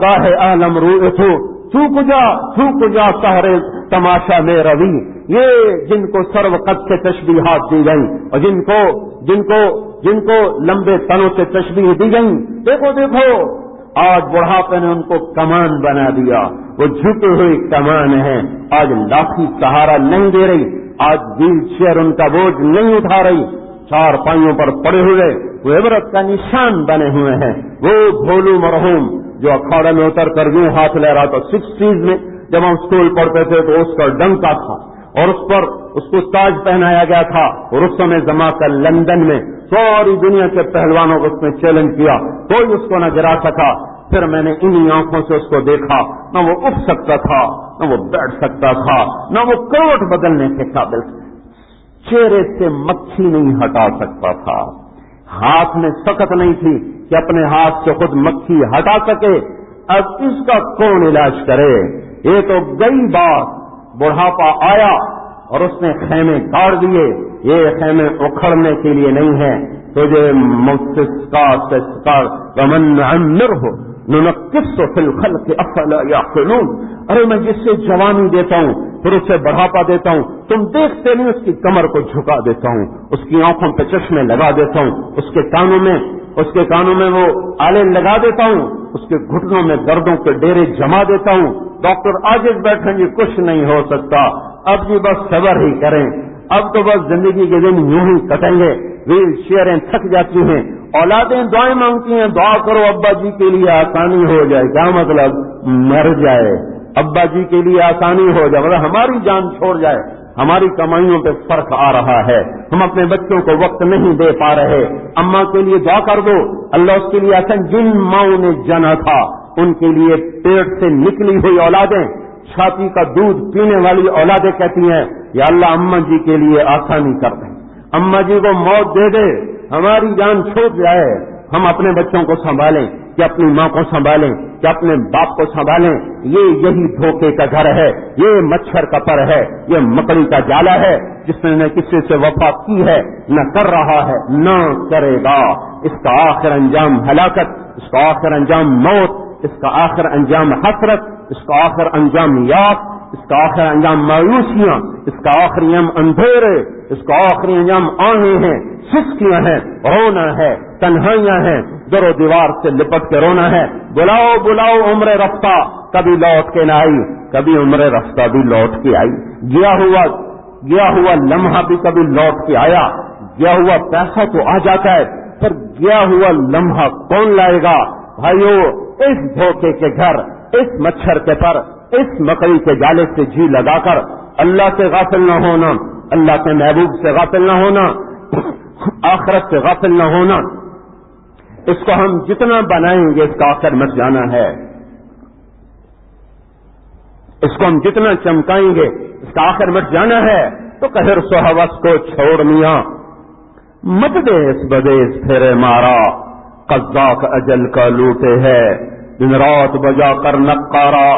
گاہ عالم روئے تھوک جا سہرے تماشا میں روی، یہ جن کو سرو قد سے تشبیہات دی گئی اور جن کو لمبے تنوں سے تشبیہ دی گئی، دیکھو آج بڑھاپے نے ان کو کمان بنا دیا، وہ جھکے ہوئی کمان ہے، آج لاٹھی سہارا نہیں دے رہی، آج ویل چیئر ان کا بوجھ نہیں اٹھا رہی، چار پائیوں پر پڑے ہوئے وہ عبرت کا نشان بنے ہوئے ہیں۔ وہ بھولو مرحوم جو اکھاڑے میں اتر کر یوں ہاتھ لے رہا تھا، 60s میں جب ہم اسکول پڑھتے تھے تو اس کا ڈنکا تھا اور اس پر اس کو تاج پہنایا گیا تھا، اور اس سمے جمع کر لندن میں ساری دنیا کے پہلوانوں کو اس نے چیلنج کیا، کوئی اس کو نہ گرا سکا۔ پھر میں نے انہی آنکھوں سے اس کو دیکھا، نہ وہ اٹھ سکتا تھا، نہ وہ بیٹھ سکتا تھا، نہ وہ کروٹ بدلنے کے قابل، چہرے سے مکھی نہیں ہٹا سکتا تھا، ہاتھ میں سکت نہیں تھی کہ اپنے ہاتھ سے خود مکھی ہٹا سکے۔ اب اس کا کون علاج کرے؟ یہ تو گئی بات، بڑھاپا آیا اور اس نے خیمے گاڑ دیے، یہ خیمے اکھڑنے کے لیے نہیں ہے۔ تجھے ومن نعمرہ ننقصہ فی الخلق افلا یعقلون، ارے میں جس سے جوانی دیتا ہوں پھر اسے بڑھاپا دیتا ہوں، تم دیکھتے نہیں، اس کی کمر کو جھکا دیتا ہوں، اس کی آنکھوں پہ چشمے لگا دیتا ہوں، اس کے کانوں میں وہ آلے لگا دیتا ہوں، اس کے گھٹنوں میں دردوں کے ڈیرے جما دیتا ہوں۔ ڈاکٹر عاجز بیٹھیں گے، کچھ نہیں ہو سکتا، اب جی بس صبر ہی کریں، اب تو بس زندگی کے دن یوں ہی کٹیں گے، ویل چیئریں تھک جاتی ہیں، اولادیں دعائیں مانگتی ہیں، دعا کرو ابا جی کے لیے آسانی ہو جائے، کیا مطلب؟ مر جائے، ابا جی کے لیے آسانی ہو جائے، مطلب ہماری جان چھوڑ جائے۔ ہماری کمائیوں پہ فرق آ رہا ہے، ہم اپنے بچوں کو وقت نہیں دے پا رہے۔ اماں کے لیے دعا کر دو، اللہ اس کے لیے ایسا جن ماؤں نے جنا تھا ان کے لیے پیٹ سے نکلی ہوئی اولادیں، چھاتی کا دودھ پینے والی اولادیں کہتی ہیں یا اللہ اماں جی کے لیے آسانی کر دیں، اماں جی کو موت دے دے، ہماری جان چھوٹ جائے، ہم اپنے بچوں کو سنبھالیں کہ اپنی ماں کو سنبھالیں کہ اپنے باپ کو سنبھالیں۔ یہی دھوکے کا گھر ہے، یہ مچھر کا پر ہے، یہ مکڑی کا جالا ہے جس نے نہ کسی سے وفا کی ہے، نہ کر رہا ہے، نہ کرے گا۔ اس کا آخر انجام ہلاکت، اس کا آخر انجام موت، اس کا آخر انجام حسرت، اس کا آخر انجام یاس، اس کا آخر انجام مایوسیاں، اس کا آخری انجام اندھیرے، اس کا آخری انجام آنے ہیں، سستیاں ہیں، رونا ہے، تنہائیاں ہیں، در و دیوار سے لپٹ کے رونا ہے۔ بلاؤ بلاؤ عمر رفتہ کبھی لوٹ کے نہ آئی، کبھی عمر رفتہ بھی لوٹ کے آئی، گیا ہوا لمحہ بھی کبھی لوٹ کے آیا، گیا ہوا پیسہ تو آ جاتا ہے پر گیا ہوا لمحہ کون لائے گا؟ بھائیو، اس دھوکے کے گھر، اس مچھر کے پر، اس مکڑی کے جالے سے جی لگا کر اللہ سے غافل نہ ہونا، اللہ کے محبوب سے غافل نہ ہونا، آخرت سے غافل نہ ہونا، اس کو ہم جتنا بنائیں گے اس کا آخر مٹ جانا ہے، اس کو ہم جتنا چمکائیں گے اس کا آخر مٹ جانا ہے۔ تو کہر سو ہوس کو چھوڑ میاں، مت دے اس بدیس پھیرے مارا، قذاق اجل کا لوٹے ہے دن رات بجا کر نقارا،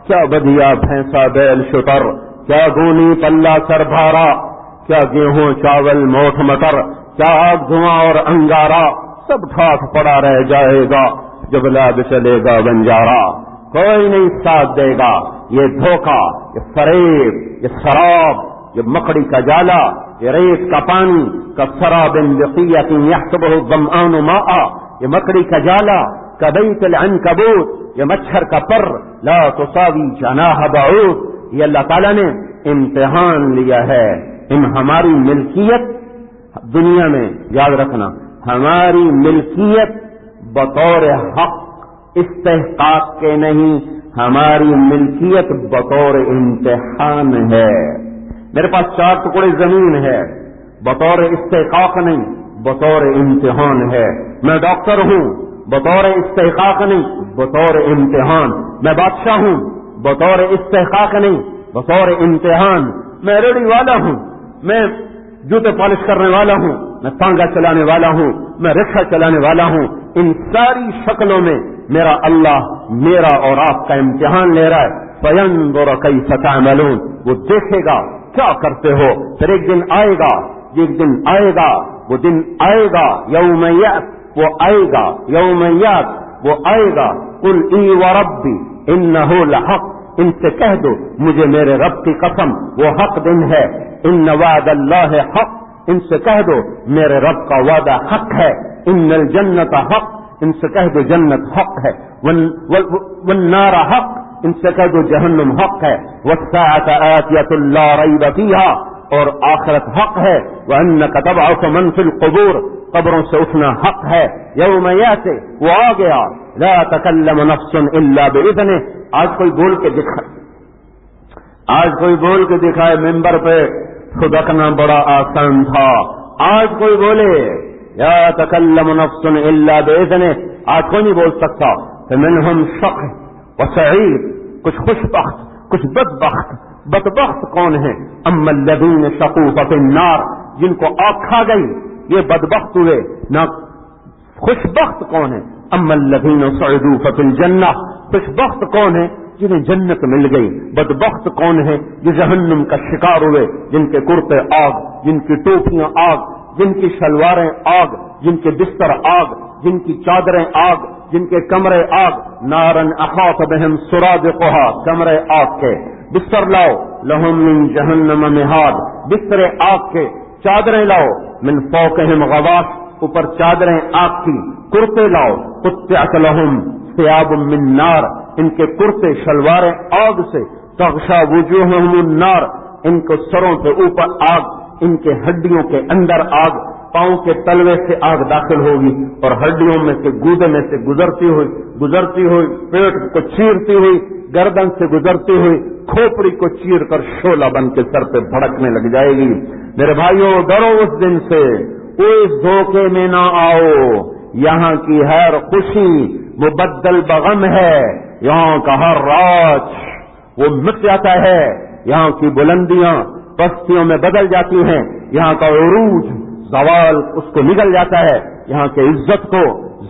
کیا بدیا بھینسا بیل شتر، کیا گونی پلہ سر بھارا، کیا گیہوں چاول موٹھ مٹر، کیا آگ دھواں اور انگارا، سب ٹھاٹ پڑا رہ جائے گا جب لاب چلے گا بنجارا، کوئی نہیں ساتھ دے گا۔ یہ دھوکہ، یہ فریب، یہ شراب، یہ مکڑی کا جالا، یہ ریت کا پانی، کسراب بقیۃ یحسبہ الظمآن ماء، یہ مکڑی کا جالا، کبیت العنکبوت، یہ مچھر کا پر، لا تساوی جناح بعوض۔ یہ اللہ تعالیٰ نے امتحان لیا ہے، ہماری ملکیت دنیا میں یاد رکھنا، ہماری ملکیت بطور حق استحقاق کے نہیں، ہماری ملکیت بطور امتحان ہے۔ میرے پاس 4 ٹکڑے زمین ہے، بطور استحقاق نہیں، بطور امتحان ہے۔ میں ڈاکٹر ہوں، بطور استحقاق نہیں، بطور امتحان۔ میں بادشاہ ہوں، بطور استحقاق نہیں، بطور امتحان۔ میں ریڑھی والا ہوں، میں جوتے پالش کرنے والا ہوں، میں تانگا چلانے والا ہوں، میں رکشہ چلانے والا ہوں۔ ان ساری شکلوں میں میرا اللہ میرا اور آپ کا امتحان لے رہا ہے۔ فَيَنظُرَ كَيْفَ تَعْمَلُونَ، وہ دیکھے گا کیا کرتے ہو۔ پھر ایک دن آئے گا، ایک دن آئے گا، وہ دن آئے گا، یوم یأت، وہ آئے گا، یوم یأت، وہ آئے گا۔ قُلْ اِی وَرَبِّی إِنَّهُ لَحَقٌّ، ان سے کہہ دو مجھے میرے رب کی قسم وہ حق دن ہے۔ ان وعد اللہ حق، ان سے کہہ دو میرے رب کا وعدہ حق ہے۔ ان الجنت حق، ان سے کہہ دو جنت حق ہے۔ والنار حق، ان سے کہہ دو جہنم حق ہے۔ والساعة آتیۃ لا ریب فیہا، اور آخرت حق ہے۔ وانک تبعث من فی القبور، قبروں سے اٹھنا حق ہے۔ یوم یأتی، وہ آ گیا، لا تکلم نفس الا باذنہ، آج کوئی بول کے دکھائے، آج کوئی بول کے دکھائے، ممبر پہ خدکنا بڑا آسان تھا۔ آج کوئی بولے یا تکلم نفس الا باذنہ، آج کوئی نہیں بول سکتا۔ فمنہم شقی وسعید، کچھ خوش بخت کچھ بدبخت۔ بدبخت کون ہے؟ اما الذین شقوا ففی النار، جن کو آگ کھا گئی یہ بدبخت ہوئے۔ نہ خوش بخت کون ہے؟ اما الذین سعدوا ففی الجنہ، خوش بخت کون ہے؟ جنہیں جنت مل گئی۔ بدبخت کون ہے؟ جو جہنم کا شکار ہوئے، جن کے کرتے آگ، جن کی ٹوپیاں آگ، جن کی شلواریں آگ، جن کے بستر آگ، جن کی چادریں آگ، جن کے کمرے آگ۔ نارن احاط بہم سرادقها، کمرے آگ کے۔ بستر لاؤ، لہم من جہنم مہاد، بستر آگ کے۔ چادریں لاؤ، من فوقہم غواش، اوپر چادریں آگ کی۔ کرتے لاؤ، قطعت لہم ثیاب من نار، ان کے کرتے شلواریں آگ سے۔ تغشا وجوہہم النار، ان کو سروں پہ اوپر آگ ان کے ہڈیوں کے اندر آگ، پاؤں کے تلوے سے آگ داخل ہوگی اور ہڈیوں میں سے گودے میں سے گزرتی ہوئی پیٹ کو چیرتی ہوئی، گردن سے گزرتی ہوئی کھوپڑی کو چیر کر شعلہ بن کے سر پہ بھڑکنے لگ جائے گی۔ میرے بھائیوں، ڈرو اس دن سے، اس دھوکے میں نہ آؤ۔ یہاں کی ہر خوشی مبدل بغم ہے، یہاں کا ہر راج وہ مٹ جاتا ہے، یہاں کی بلندیاں پستیوں میں بدل جاتی ہیں، یہاں کا عروج زوال اس کو نگل جاتا ہے، یہاں کی عزت کو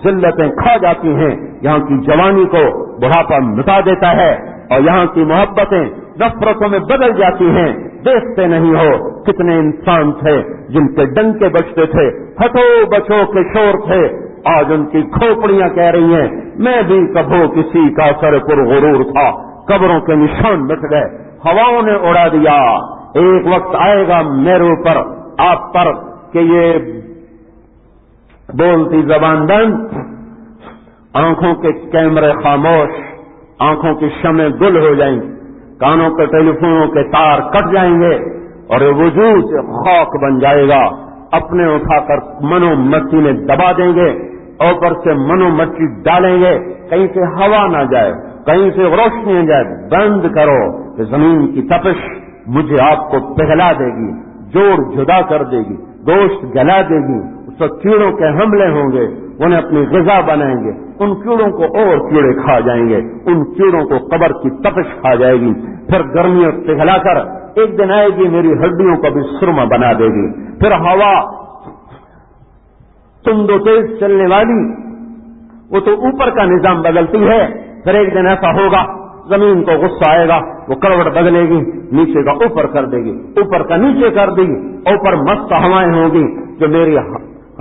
ذلتیں کھا جاتی ہیں، یہاں کی جوانی کو بڑھاپا مٹا دیتا ہے، اور یہاں کی محبتیں نفرتوں میں بدل جاتی ہیں۔ دیکھتے نہیں ہو کتنے انسان تھے جن کے ڈنکے بجتے تھے، ہٹو بچو کے شور تھے، آج ان کی کھوپڑیاں کہہ رہی ہیں میں بھی کبھو کسی کا سر پر غرور تھا، قبروں کے نشان مٹ گئے، ہواؤں نے اڑا دیا۔ ایک وقت آئے گا میرے اوپر، آپ پر، کہ یہ بولتی زبان بند، آنکھوں کے کیمرے خاموش، آنکھوں کی شمعیں گل ہو جائیں گی، کانوں کے ٹیلی فونوں کے تار کٹ جائیں گے، اور وجود خاک بن جائے گا۔ اپنے اٹھا کر منو مٹی میں دبا دیں گے، اوپر سے منو مٹی ڈالیں گے، کہیں سے ہوا نہ جائے، کہیں سے روشنی نہ جائے۔ بند کرو کہ زمین کی تپش مجھے آپ کو پگھلا دے گی، جوڑ جدا کر دے گی، گوشت گلا دے گی، اس پر کیڑوں کے حملے ہوں گے، انہیں اپنی غذا بنائیں گے، ان کیڑوں کو اور کیڑے کھا جائیں گے، ان کیڑوں کو قبر کی تپش کھا جائے گی، پھر گرمیوں پگھلا کر ایک دن آئے گی میری ہڈیوں کو بھی سرما بنا دے گی، پھر ہوا تند و تیز چلنے والی وہ تو اوپر کا نظام بدلتی ہے، پھر ایک دن ایسا ہوگا زمین کو غصہ آئے گا، وہ کروٹ بدلے گی، نیچے کا اوپر کر دے گی، اوپر کا نیچے کر دے گی، اوپر مست ہوائیں ہوں گی جو میری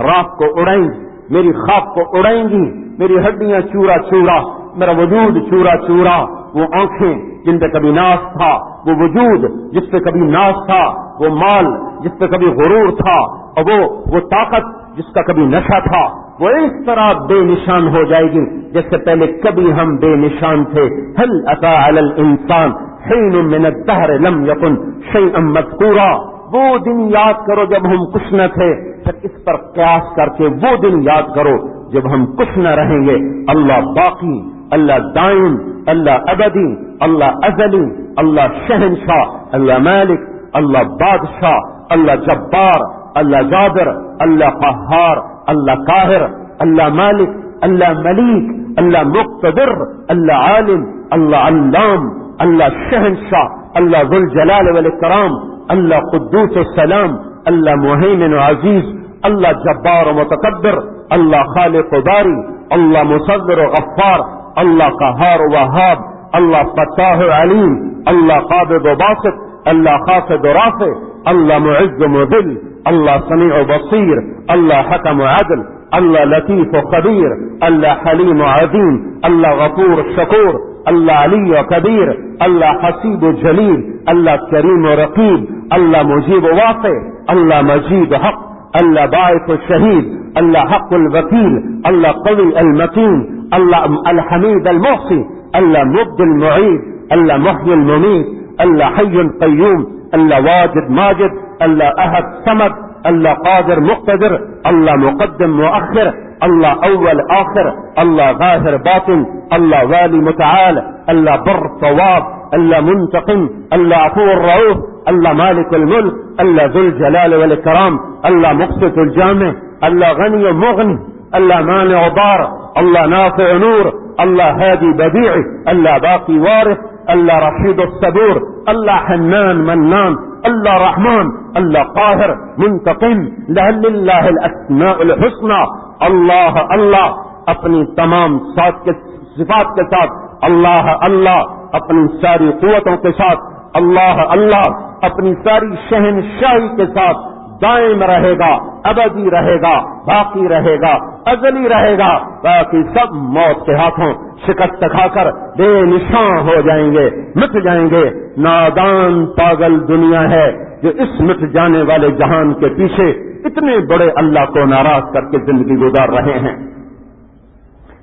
رات کو اڑائیں گی، میری خواب کو اڑائیں گی، میری ہڈیاں چورا چورا، میرا وجود چورا چورا، وہ آنکھیں جن پہ کبھی ناز تھا، وہ وجود جس پہ کبھی ناز تھا، وہ مال جس پہ کبھی غرور تھا، اور وہ طاقت جس کا کبھی نشہ تھا، وہ اس طرح بے نشان ہو جائے گی جیسے پہلے کبھی ہم بے نشان تھے۔ هل اتى على الانسان حين من الدهر لم يكن شيئا مذكورا، وہ دن یاد کرو جب ہم کچھ نہ تھے، پھر اس پر قیاس کر کے وہ دن یاد کرو جب ہم کچھ نہ رہیں گے۔ اللہ باقی، اللہ دائم، اللہ ابدی، اللہ ازلی، اللہ شہنشاہ، اللہ مالک، اللہ بادشاہ، اللہ جبار، اللہ جابر، اللہ قہار، اللہ قاہر، اللہ مالک، اللہ ملیک، اللہ مقتدر، اللہ عالم، اللہ علام، اللہ شہنشاہ، اللہ ذو الجلال والاکرام، اللہ قدوس السلام، اللہ مہیمن و عزیز، اللہ جبار و متکبر، اللہ خالق و باری، اللہ مصور و غفار، اللہ قہار و وہاب، اللہ فتاح و علیم، اللہ قابض و باسط، اللہ خافض و رافع، اللہ معز و مذل، اللہ سمیع و بصیر، اللہ حکم و عدل، اللہ لطیف و خبیر، اللہ حلیم و عظیم، اللہ غفور شکور، اللہ علی و کبیر، اللہ حسیب و جلیل، اللہ کریم و رقیب، اللہ مجیب و واقع، اللہ مجید و حق، اللہ باعث و شہید، اللہ حق الوکیل، اللہ قوی المتین، اللہ الحمید المحصی، اللہ مبدی المعید، اللہ محیی الممیت، اللہ حی قیوم، اللہ واجد ماجد، اللہ احد صمد، اللہ قادر مقتدر، اللہ مقدم مؤخر، اللہ اول آخر، اللہ ظاہر باطن، اللہ والی متعال، اللہ بر ثواب، اللہ منتقم، اللہ عفو الرؤوف، اللہ مالک الملک، اللہ ذو الجلال والاکرام، اللہ مقسط الجامع، اللہ غنی و مغنی، اللہ مانع و ضار، اللہ نافع نور، اللہ هادي بديع، اللہ باقی وارث، اللہ رشید الصبور، اللہ حنان منان، اللہ رحمان، اللہ قاہر منتقم، للہ الاسماء الحسنى، اللہ اللہ اپنی تمام صفات کے ساتھ، اللہ اللہ اپنی ساری قوتوں کے ساتھ، اللہ اللہ اپنی ساری شہنشاہی کے ساتھ دائم رہے گا، ابدی رہے گا، باقی رہے گا، ازلی رہے گا، باقی سب موت کے ہاتھوں شکست کھا کر بے نشان ہو جائیں گے، مٹ جائیں گے۔ نادان پاگل دنیا ہے جو اس مٹ جانے والے جہان کے پیچھے اتنے بڑے اللہ کو ناراض کر کے زندگی گزار رہے ہیں۔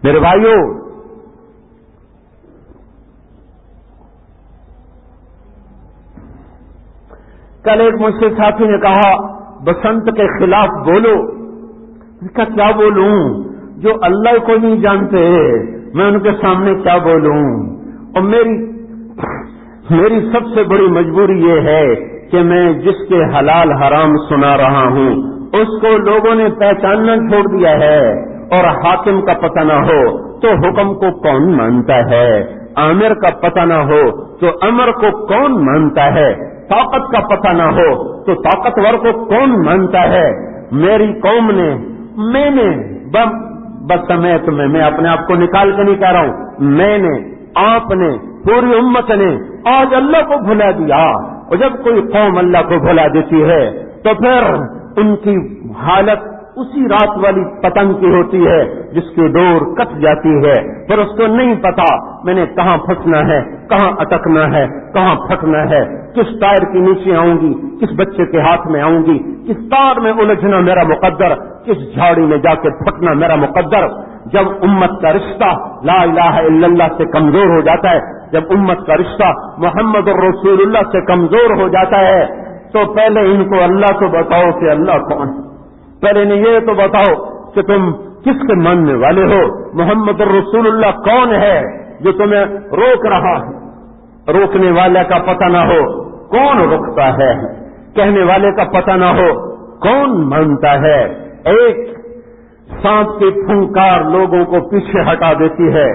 میرے بھائیوں، کل ایک مجھ سے ساتھی نے کہا بسنت کے خلاف بولو. کیا بولوں؟ جو اللہ کو نہیں جانتے میں ان کے سامنے کیا بولوں؟ اور میری سب سے بڑی مجبوری یہ ہے کہ میں جس کے حلال حرام سنا رہا ہوں اس کو لوگوں نے پہچاننا چھوڑ دیا ہے، اور حاکم کا پتہ نہ ہو تو حکم کو کون مانتا ہے، آمر کا پتہ نہ ہو تو امر کو کون مانتا ہے، طاقت کا پتہ نہ ہو تو طاقتور کو کون مانتا ہے. میری قوم نے، میں نے، بس سمیت میں اپنے آپ کو نکال کے نہیں کہہ رہا ہوں، میں نے، آپ نے، پوری امت نے آج اللہ کو بھلا دیا. اور جب کوئی قوم اللہ کو بھلا دیتی ہے تو پھر ان کی حالت اسی رات والی پتنگ کی ہوتی ہے جس کی ڈور کٹ جاتی ہے، پر اس کو نہیں پتا میں نے کہاں پھنسنا ہے، کہاں اٹکنا ہے، کہاں پھٹنا ہے، کس ٹائر کے نیچے آؤں گی، کس بچے کے ہاتھ میں آؤں گی، کس تار میں الجھنا میرا مقدر، کس جھاڑی میں جا کے پھٹنا میرا مقدر. جب امت کا رشتہ لا الہ الا اللہ سے کمزور ہو جاتا ہے، جب امت کا رشتہ محمد الرسول اللہ سے کمزور ہو جاتا ہے، تو پہلے ان کو اللہ کو بتاؤ کہ اللہ کون، پہلے انہیں یہ تو بتاؤ کہ تم کس کے ماننے والے ہو. محمد الرسول اللہ کون ہے جو تمہیں روک رہا ہے؟ روکنے والے کا پتہ نہ ہو کون روکتا ہے، کہنے والے کا پتہ نہ ہو کون مانتا ہے. ایک سانپ کی پھنکار لوگوں کو پیچھے ہٹا دیتی ہے،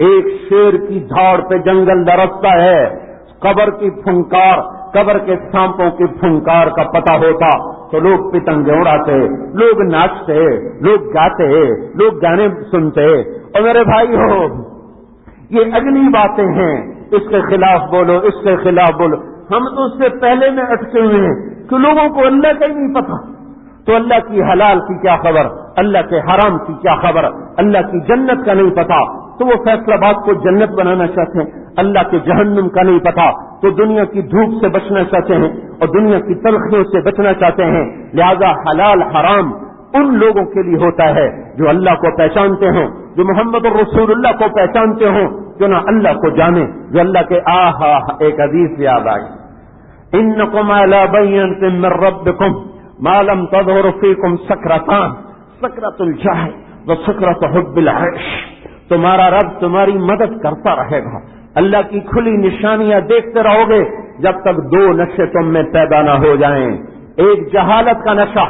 ایک شیر کی دھاڑ پہ جنگل درستا ہے. قبر کی پھنکار، قبر کے سانپوں کی پھنکار کا پتہ ہوتا تو لوگ پتنگیں اڑاتے، لوگ ناچتے، لوگ گاتے، لوگ گانے سنتے. اور میرے بھائی ہو، یہ اگلی باتیں ہیں، اس کے خلاف بولو، اس کے خلاف بولو. ہم تو اس سے پہلے میں اٹکے ہوئے ہیں کہ لوگوں کو اللہ کا ہی نہیں پتا. تو اللہ کی حلال کی کیا خبر، اللہ کے حرام کی کیا خبر، اللہ کی جنت کا نہیں پتا تو وہ فیصلہ باد کو جنت بنانا چاہتے ہیں، اللہ کے جہنم کا نہیں پتا تو دنیا کی دھوپ سے بچنا چاہتے ہیں اور دنیا کی تلخیوں سے بچنا چاہتے ہیں. لہذا حلال حرام ان لوگوں کے لیے ہوتا ہے جو اللہ کو پہچانتے ہوں، جو محمد الرسول اللہ کو پہچانتے ہوں، جو نہ اللہ کو جانے، جو اللہ کے ایک حدیث یاد آئی، انکم علی بینۃ من ربکم ما لم تظہر فیکم سکرتان، سکرۃ الجہل و سکرۃ حب العیش. تمہارا رب تمہاری مدد کرتا رہے گا، اللہ کی کھلی نشانیاں دیکھتے رہو گے جب تک دو نشے تم میں پیدا نہ ہو جائیں، ایک جہالت کا نشہ،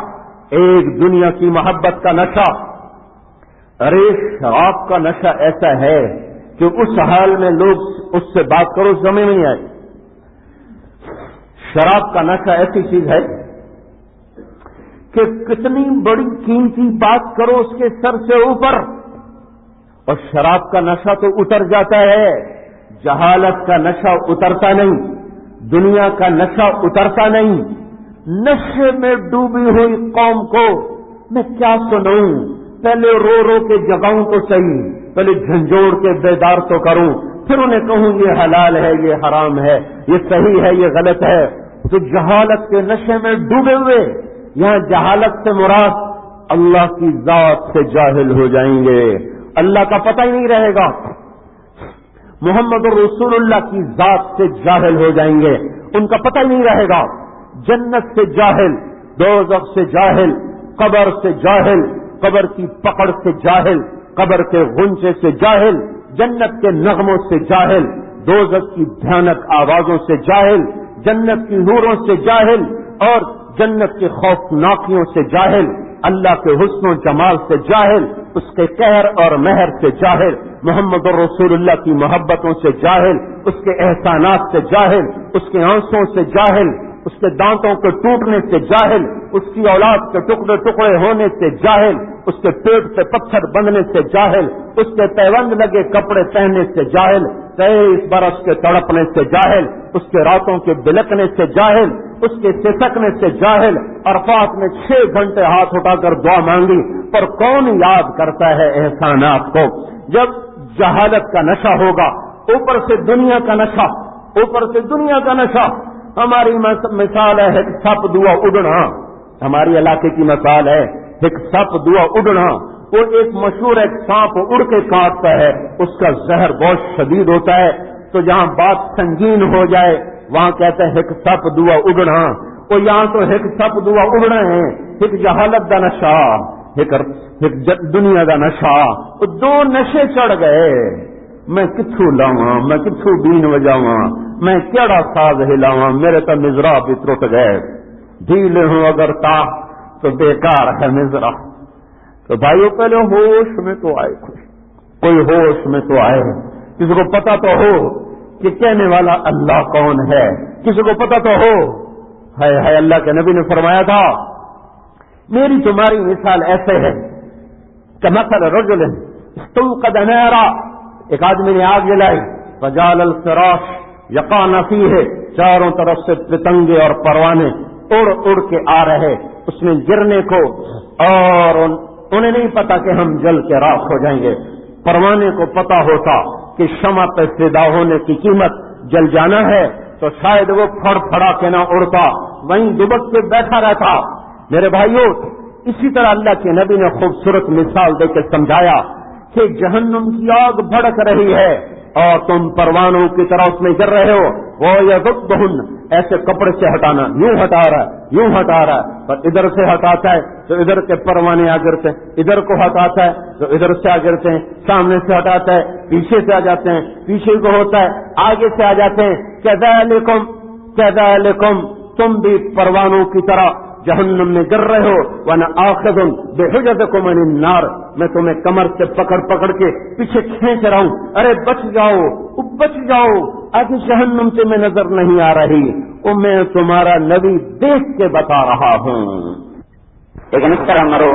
ایک دنیا کی محبت کا نشہ. ارے شراب کا نشہ ایسا ہے کہ اس حال میں لوگ اس سے بات کرو سمجھ نہیں آئے. شراب کا نشہ ایسی چیز ہے کہ کتنی بڑی قیمتی بات کرو اس کے سر سے اوپر اور شراب کا نشہ تو اتر جاتا ہے. جہالت کا نشہ اترتا نہیں، دنیا کا نشہ اترتا نہیں. نشے میں ڈوبی ہوئی قوم کو میں کیا سنوں؟ پہلے رو رو کے جگاؤں تو صحیح، پہلے جھنجھوڑ کے بیدار تو کروں، پھر انہیں کہوں یہ حلال ہے، یہ حرام ہے، یہ صحیح ہے، یہ غلط ہے. تو جہالت کے نشے میں ڈوبے ہوئے، یہاں جہالت سے مراد اللہ کی ذات سے جاہل ہو جائیں گے، اللہ کا پتہ ہی نہیں رہے گا، محمد الرسول اللہ کی ذات سے جاہل ہو جائیں گے، ان کا پتہ ہی نہیں رہے گا. جنت سے جاہل، دوزخ سے جاہل، قبر سے جاہل، قبر کی پکڑ سے جاہل، قبر کے غنچے سے جاہل، جنت کے نغموں سے جاہل، دوزخ کی بھیانک آوازوں سے جاہل، جنت کی نوروں سے جاہل اور جنت کی خوفناکیوں سے جاہل، اللہ کے حسن و جمال سے جاہل، اس کے قہر اور مہر سے جاہل، محمد الرسول اللہ کی محبتوں سے جاہل، اس کے احسانات سے جاہل، اس کے آنسوں سے جاہل، اس کے دانتوں کے ٹوٹنے سے جاہل، اس کی اولاد کے ٹکڑے ٹکڑے ہونے سے جاہل، اس کے پیٹ سے پتھر بندھنے سے جاہل، اس کے پیوند لگے کپڑے پہننے سے جاہل، 23 برس کے تڑپنے سے جاہل، اس کے راتوں کے بلکنے سے جاہل، اس کے سسکنے سے جاہل. عرفات میں 6 گھنٹے ہاتھ اٹھا کر دعا مانگی، پر کون یاد کرتا ہے احسانات کو؟ جب جہالت کا نشہ ہوگا، اوپر سے دنیا کا نشہ، اوپر سے دنیا کا نشہ. ہماری مثال ہے ایک سپ دعا اڑنا، ہماری علاقے کی مثال ہے ایک سپ دعا اڑنا. وہ ایک مشہور ایک سانپ اڑ کے کاٹتا ہے، اس کا زہر بہت شدید ہوتا ہے، تو جہاں بات سنگین ہو جائے وہاں کہتے ہیں ایک سپ دعا اڑنا. وہ یہاں تو ایک سب دعا اڑنا ہے، ایک جہالت دا نشا، ایک دنیا دا نشا، وہ دو نشے چڑھ گئے۔ میں کتھوں لاواں، میں کتھوں بین وجاواں، میں کیڑا ساز ہلاواں، میرے تو مزرا بھی ٹوٹ گئے، ڈھیلے ہوں اگر تا تو بیکار ہے مزرا۔ تو بھائیو پہلے ہوش میں تو آئے، کوئی ہوش میں تو آئے، کسی کو پتا تو ہو کہ کہنے والا اللہ کون ہے، کسی کو پتا تو ہو۔ ہے اللہ کے نبی نے فرمایا تھا میری تمہاری مثال ایسے ہے کہ مثل رجل استوقد نارا، ایک آدمی نے آگ جلائی، فجعل الفراش یقعن فیہ، چاروں طرف سے پتنگے اور پروانے اڑ اڑ کے آ رہے اس میں گرنے کو، اور انہیں نہیں پتا کہ ہم جل کے راکھ ہو جائیں گے۔ پروانے کو پتا ہوتا کہ شمع پہ فدا ہونے کی قیمت جل جانا ہے تو شاید وہ پھڑ پھڑا کے نہ اڑتا، وہیں دبک کے بیٹھا رہتا۔ میرے بھائیوں، اسی طرح اللہ کے نبی نے خوبصورت مثال دے کے سمجھایا کہ جہنم کی آگ بھڑک رہی ہے اور تم پروانوں کی طرح اس میں گر رہے ہو، وہ یذبہن، ایسے کپڑے سے ہٹانا، یوں ہٹا رہا ہے، یوں ہٹا رہا ہے، پر ادھر سے ہٹاتا ہے تو ادھر کے پروانے آ گرتے ہیں، ادھر کو ہٹاتا ہے تو ادھر سے آ گرتے ہیں، سامنے سے ہٹاتا ہے پیچھے سے آ جاتے ہیں، پیچھے کو ہوتا ہے آگے سے آ جاتے ہیں۔ کذالکم تم بھی پروانوں کی طرح جہنم میں گر رہے ہو، وانا آخذ بحجزکم عن النار، میں تمہیں کمر سے پکڑ پکڑ کے پیچھے کھینچ رہا ہوں، ارے بچ جاؤ بچ جاؤ، آج جہنم سے میں نظر نہیں آ رہی، وہ میں تمہارا نبی دیکھ کے بتا رہا ہوں۔ لیکن اس طرح مرو،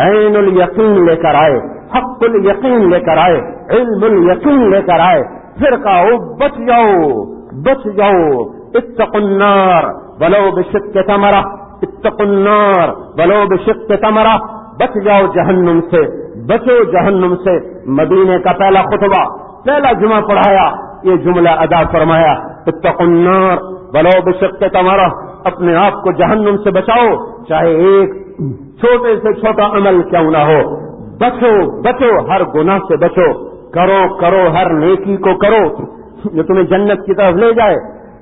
عین الیقین لے کر آئے، حق الیقین لے کر آئے، علم الیقین لے کر آئے، پھر کہو بچ جاؤ بچ جاؤ، اتقوا النار ولو بشق تمرہ، اتقوا النار ولو بشق تمرہ، بچ جاؤ جہنم سے، بچو جہنم سے۔ مدینے کا پہلا خطبہ، پہلا جمعہ پڑھایا، یہ جملہ ادا فرمایا، اتقوا النار ولو بشق تمرہ، اپنے آپ کو جہنم سے بچاؤ، چاہے ایک چھوٹے سے چھوٹا عمل کیوں نہ ہو، بچو بچو، ہر گناہ سے بچو، کرو کرو ہر نیکی کو کرو جو تمہیں جنت کی طرف لے جائے،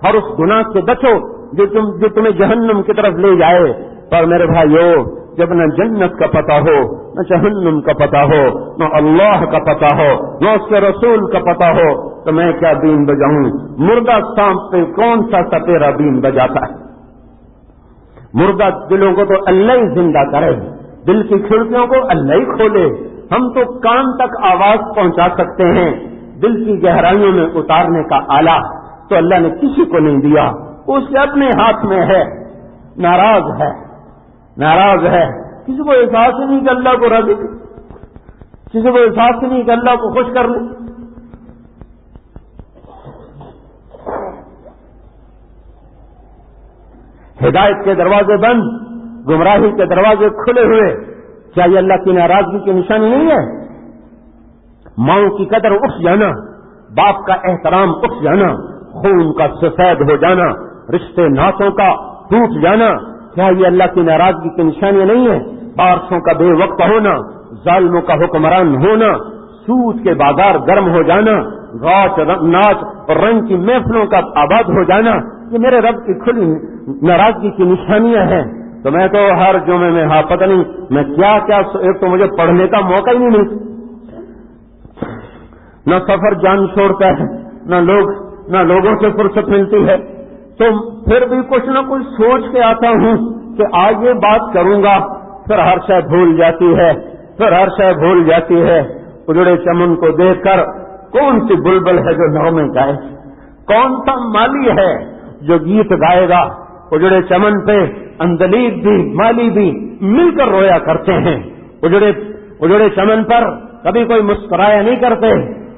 ہر اس گناہ سے بچو جو تمہیں جہنم کی طرف لے جائے۔ پر میرے بھائیو، جب نہ جنت کا پتہ ہو، نہ جہنم کا پتہ ہو، نہ اللہ کا پتہ ہو، نہ اس کے رسول کا پتہ ہو، تو میں کیا دین بجاؤں؟ مردہ سانپ پہ کون سا سپیرا دین بجاتا ہے؟ مردہ دلوں کو تو اللہ ہی زندہ کرے، دل کی کھڑکیوں کو اللہ ہی کھولے۔ ہم تو کان تک آواز پہنچا سکتے ہیں، دل کی گہرائیوں میں اتارنے کا آلہ تو اللہ نے کسی کو نہیں دیا، اس کے اپنے ہاتھ میں ہے۔ ناراض ہے، ناراض ہے، کسی کو احساس ہی نہیں کہ اللہ کو راضی، کسی کو احساس ہی نہیں کہ اللہ کو خوش کر لیں۔ ہدایت کے دروازے بند، گمراہی کے دروازے کھلے ہوئے، کیا یہ اللہ کی ناراضگی کی نشانی نہیں ہے؟ ماں کی قدر اٹھ جانا، باپ کا احترام اٹھ جانا، خون کا سفید ہو جانا، رشتے ناتوں کا ٹوٹ جانا، کیا یہ اللہ کی ناراضگی کی نشانیاں نہیں ہے؟ بارشوں کا بے وقت ہونا، ظالموں کا حکمران ہونا، سود کے بازار گرم ہو جانا، غاچ ناچ اور رنگ کی محفلوں کا آباد ہو جانا، یہ میرے رب کی کھلی ناراضگی کی نشانیاں ہیں۔ تو میں تو ہر جمعے میں پتہ نہیں میں کیا ایک تو مجھے پڑھنے کا موقع ہی نہیں ملتا، نہ سفر جان چھوڑتا ہے، نہ لوگوں سے فرصت ملتی ہے، تو پھر بھی کچھ نہ کچھ سوچ کے آتا ہوں کہ آج یہ بات کروں گا، پھر ہر شے بھول جاتی ہے، پھر ہر شے بھول جاتی ہے۔ اجڑے چمن کو دیکھ کر کون سی بلبل ہے جو نغمے گائے، کون سا مالی ہے جو گیت گائے گا؟ اجڑے چمن پہ اندلیب بھی مالی بھی مل کر رویا کرتے ہیں، اجڑے چمن پر کبھی کوئی مسکرایا نہیں کرتے،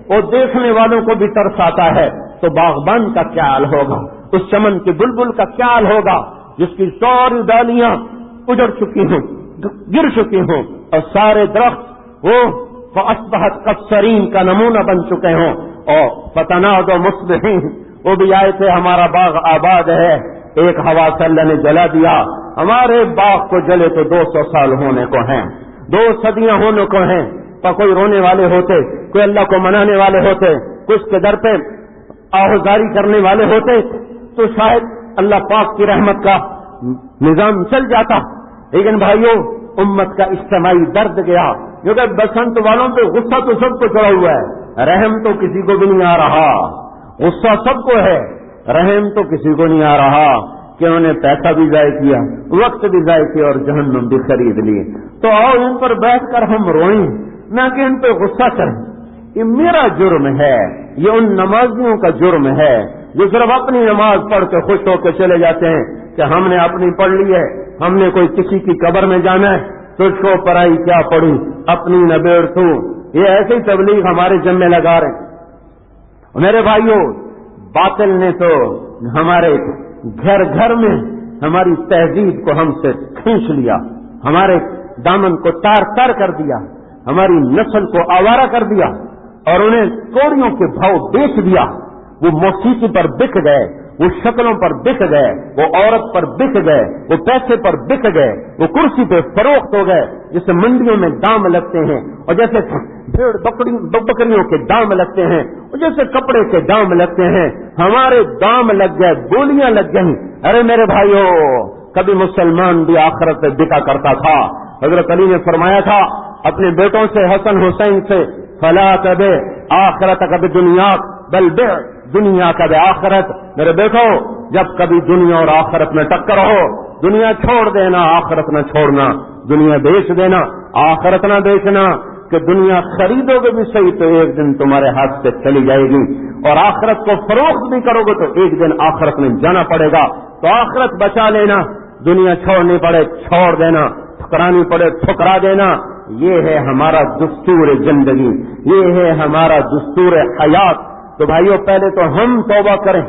اور دیکھنے والوں کو بھی ترس آتا ہے، تو باغبان کا کیا حال ہوگا؟ اس چمن کی بلبل کا کیا حال ہوگا جس کی ساری ڈالیاں اجڑ چکی ہوں، گر چکی ہوں، اور سارے درخت وہ فاصبحت کالصریم کا نمونہ بن چکے ہوں، اور فتنادوا مصبحین، وہ بھی آئے تھے ہمارا باغ آباد ہے، ایک ہوا سے اللہ نے جلا دیا، ہمارے باغ کو جلے تو 200 سال ہونے کو ہیں، 2 صدیاں ہونے کو ہیں۔ تو کوئی رونے والے ہوتے، کوئی اللہ کو منانے والے ہوتے، کوئی اس کے در پہ آہوزاری کرنے والے ہوتے، تو شاید اللہ پاک کی رحمت کا نظام چل جاتا. لیکن بھائیو امت کا اجتماعی درد گیا، کیونکہ بسنت والوں پہ غصہ تو سب کو چڑھا ہوا ہے، رحم تو کسی کو بھی نہیں آ رہا. غصہ سب کو ہے، رحم تو کسی کو نہیں آ رہا کہ انہوں نے پیسہ بھی ضائع کیا، وقت بھی ضائع کیا اور جہنم بھی خرید لی. تو آؤ ان پر بیٹھ کر ہم روئیں، نہ کہ ان پہ غصہ کریں. یہ میرا جرم ہے، یہ ان نمازیوں کا جرم ہے جو صرف اپنی نماز پڑھ کے خوش ہو کے چلے جاتے ہیں کہ ہم نے اپنی پڑھ لی ہے، ہم نے کوئی کسی کی قبر میں جانا ہے، تجھ کو پرائی کیا پڑھی، اپنی نہ بیڑ تو. یہ ایسی تبلیغ ہمارے ذمہ لگا رہے ہیں. میرے بھائیوں، باطل نے تو ہمارے گھر گھر میں ہماری تہذیب کو ہم سے کھینچ لیا، ہمارے دامن کو تار تار کر دیا، ہماری نسل کو آوارہ کر دیا اور انہیں کوڑیوں کے بھاؤ بیچ دیا. وہ موسیقی پر بک گئے، وہ شکلوں پر بک گئے، وہ عورت پر بک گئے، وہ پیسے پر بک گئے، وہ کرسی پہ فروخت ہو گئے. جیسے منڈیوں میں دام لگتے ہیں اور جیسے بھیڑ بکریوں کے دام لگتے ہیں اور جیسے کپڑے کے دام لگتے ہیں، ہمارے دام لگ گئے، بولیاں لگ گئیں. ارے میرے بھائیو، کبھی مسلمان بھی آخرت پہ بکا کرتا تھا. حضرت علی نے فرمایا تھا اپنے بیٹوں سے، حسن حسین سے، فلا تبع آخرتک بدنیا بل بع دنیا کا بے آخرت. میرے بیٹو، جب کبھی دنیا اور آخرت میں ٹکر ہو، دنیا چھوڑ دینا، آخرت نہ چھوڑنا. دنیا بیچ دینا، آخرت نہ بیچنا. کہ دنیا خریدو گے بھی صحیح تو ایک دن تمہارے ہاتھ سے چلی جائے گی، اور آخرت کو فروخت بھی کرو گے تو ایک دن آخرت میں جانا پڑے گا. تو آخرت بچا لینا، دنیا چھوڑنی پڑے چھوڑ دینا، ٹھکرانی پڑے ٹھکرا دینا. یہ ہے ہمارا دستور زندگی، یہ ہے ہمارا دستور حیات. تو بھائیوں، پہلے تو ہم توبہ کریں،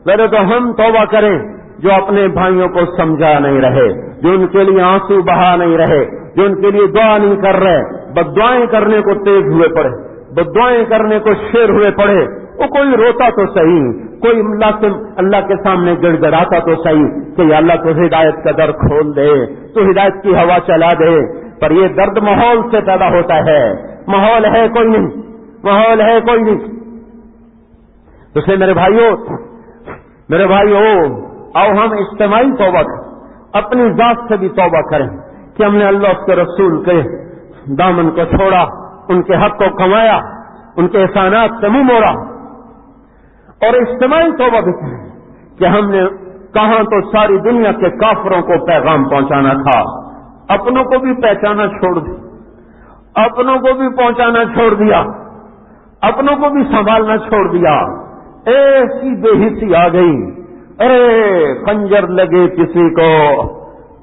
پہلے تو ہم توبہ کریں جو اپنے بھائیوں کو سمجھا نہیں رہے، جو ان کے لیے آنسو بہا نہیں رہے، جو ان کے لیے دعا نہیں کر رہے، بددعائیں کرنے کو تیز ہوئے پڑے، بددعائیں کرنے کو شیر ہوئے پڑے. وہ کوئی روتا تو صحیح، کوئی اللہ کے سامنے گڑ گڑاتا تو صحیح کہ یا اللہ تو ہدایت کا در کھول دے، تو ہدایت کی ہوا چلا دے. پر یہ درد ماحول سے پیدا ہوتا ہے، ماحول ہے کوئی نہیں، ماحول ہے کوئی نہیں. اس لیے میرے بھائیو، آؤ ہم اجتماعی توبہ کریں، اپنی ذات سے بھی توبہ کریں کہ ہم نے اللہ اس کے رسول کے دامن کو چھوڑا، ان کے حق کو کمایا، ان کے احسانات سے منہ موڑا. اور اجتماعی توبہ بھی کریں کہ ہم نے کہاں تو ساری دنیا کے کافروں کو پیغام پہنچانا تھا، اپنوں کو بھی پہچانا چھوڑ دیا، اپنوں کو بھی پہنچانا چھوڑ دیا، اپنوں کو بھی سنبھالنا چھوڑ دیا. ایسی بے حسی آ گئی. ارے خنجر لگے کسی کو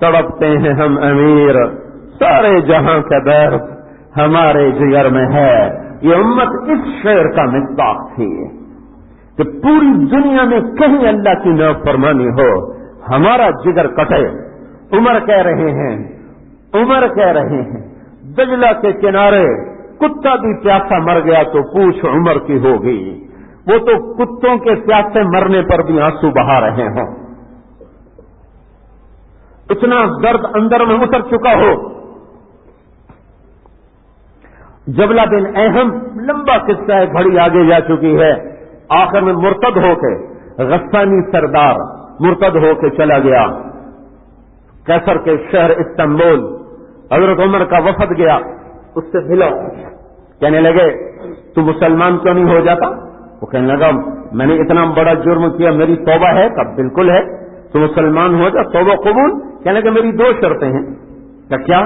تڑپتے ہیں ہم امیر، سارے جہاں کا درد ہمارے جگر میں ہے. یہ امت اس شعر کا مصداق تھی کہ پوری دنیا میں کہیں اللہ کی نافرمانی ہو، ہمارا جگر کٹے. عمر کہہ رہے ہیں دجلہ کے کنارے کتا بھی پیاسا مر گیا تو پوچھ عمر کی ہوگی. وہ تو کتوں کے پیاسے مرنے پر بھی آنسو بہا رہے ہوں. اتنا درد اندر میں اتر چکا ہو. جبلہ بن اہم لمبا قصہ ہے، گھڑی آگے جا چکی ہے. آخر میں مرتد ہو کے غسانی سردار مرتد ہو کے چلا گیا. کیسر کے شہر استنبول حضرت عمر کا وفد گیا، اس سے ملا، کہنے لگے تو مسلمان کیوں نہیں ہو جاتا؟ وہ کہنے لگا میں نے اتنا بڑا جرم کیا، میری توبہ ہے. کب بالکل ہے، تو مسلمان ہو جا، توبہ قبول. کہنے لگا میری 2 شرطیں ہیں. کیا؟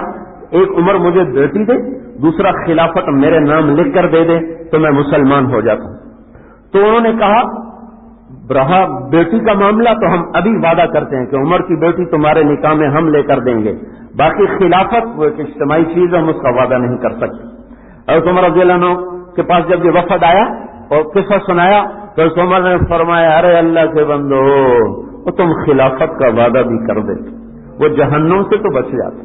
ایک عمر مجھے بیٹی دے، دوسرا خلافت میرے نام لکھ کر دے دے تو میں مسلمان ہو جاتا ہوں. تو انہوں نے کہا رہا بیٹی کا معاملہ تو ہم ابھی وعدہ کرتے ہیں کہ عمر کی بیٹی تمہارے نکاح میں ہم لے کر دیں گے، باقی خلافت وہ ایک اجتماعی چیز ہے، ہم اس کا وعدہ نہیں کر سکتے. اور عمر رضی اللہ عنہ کے پاس جب یہ وفد آیا اور قصہ سنایا تو عمر نے فرمایا ارے اللہ کے بندو، وہ تم خلافت کا وعدہ بھی کر دیتے وہ جہنم سے تو بچ جاتے.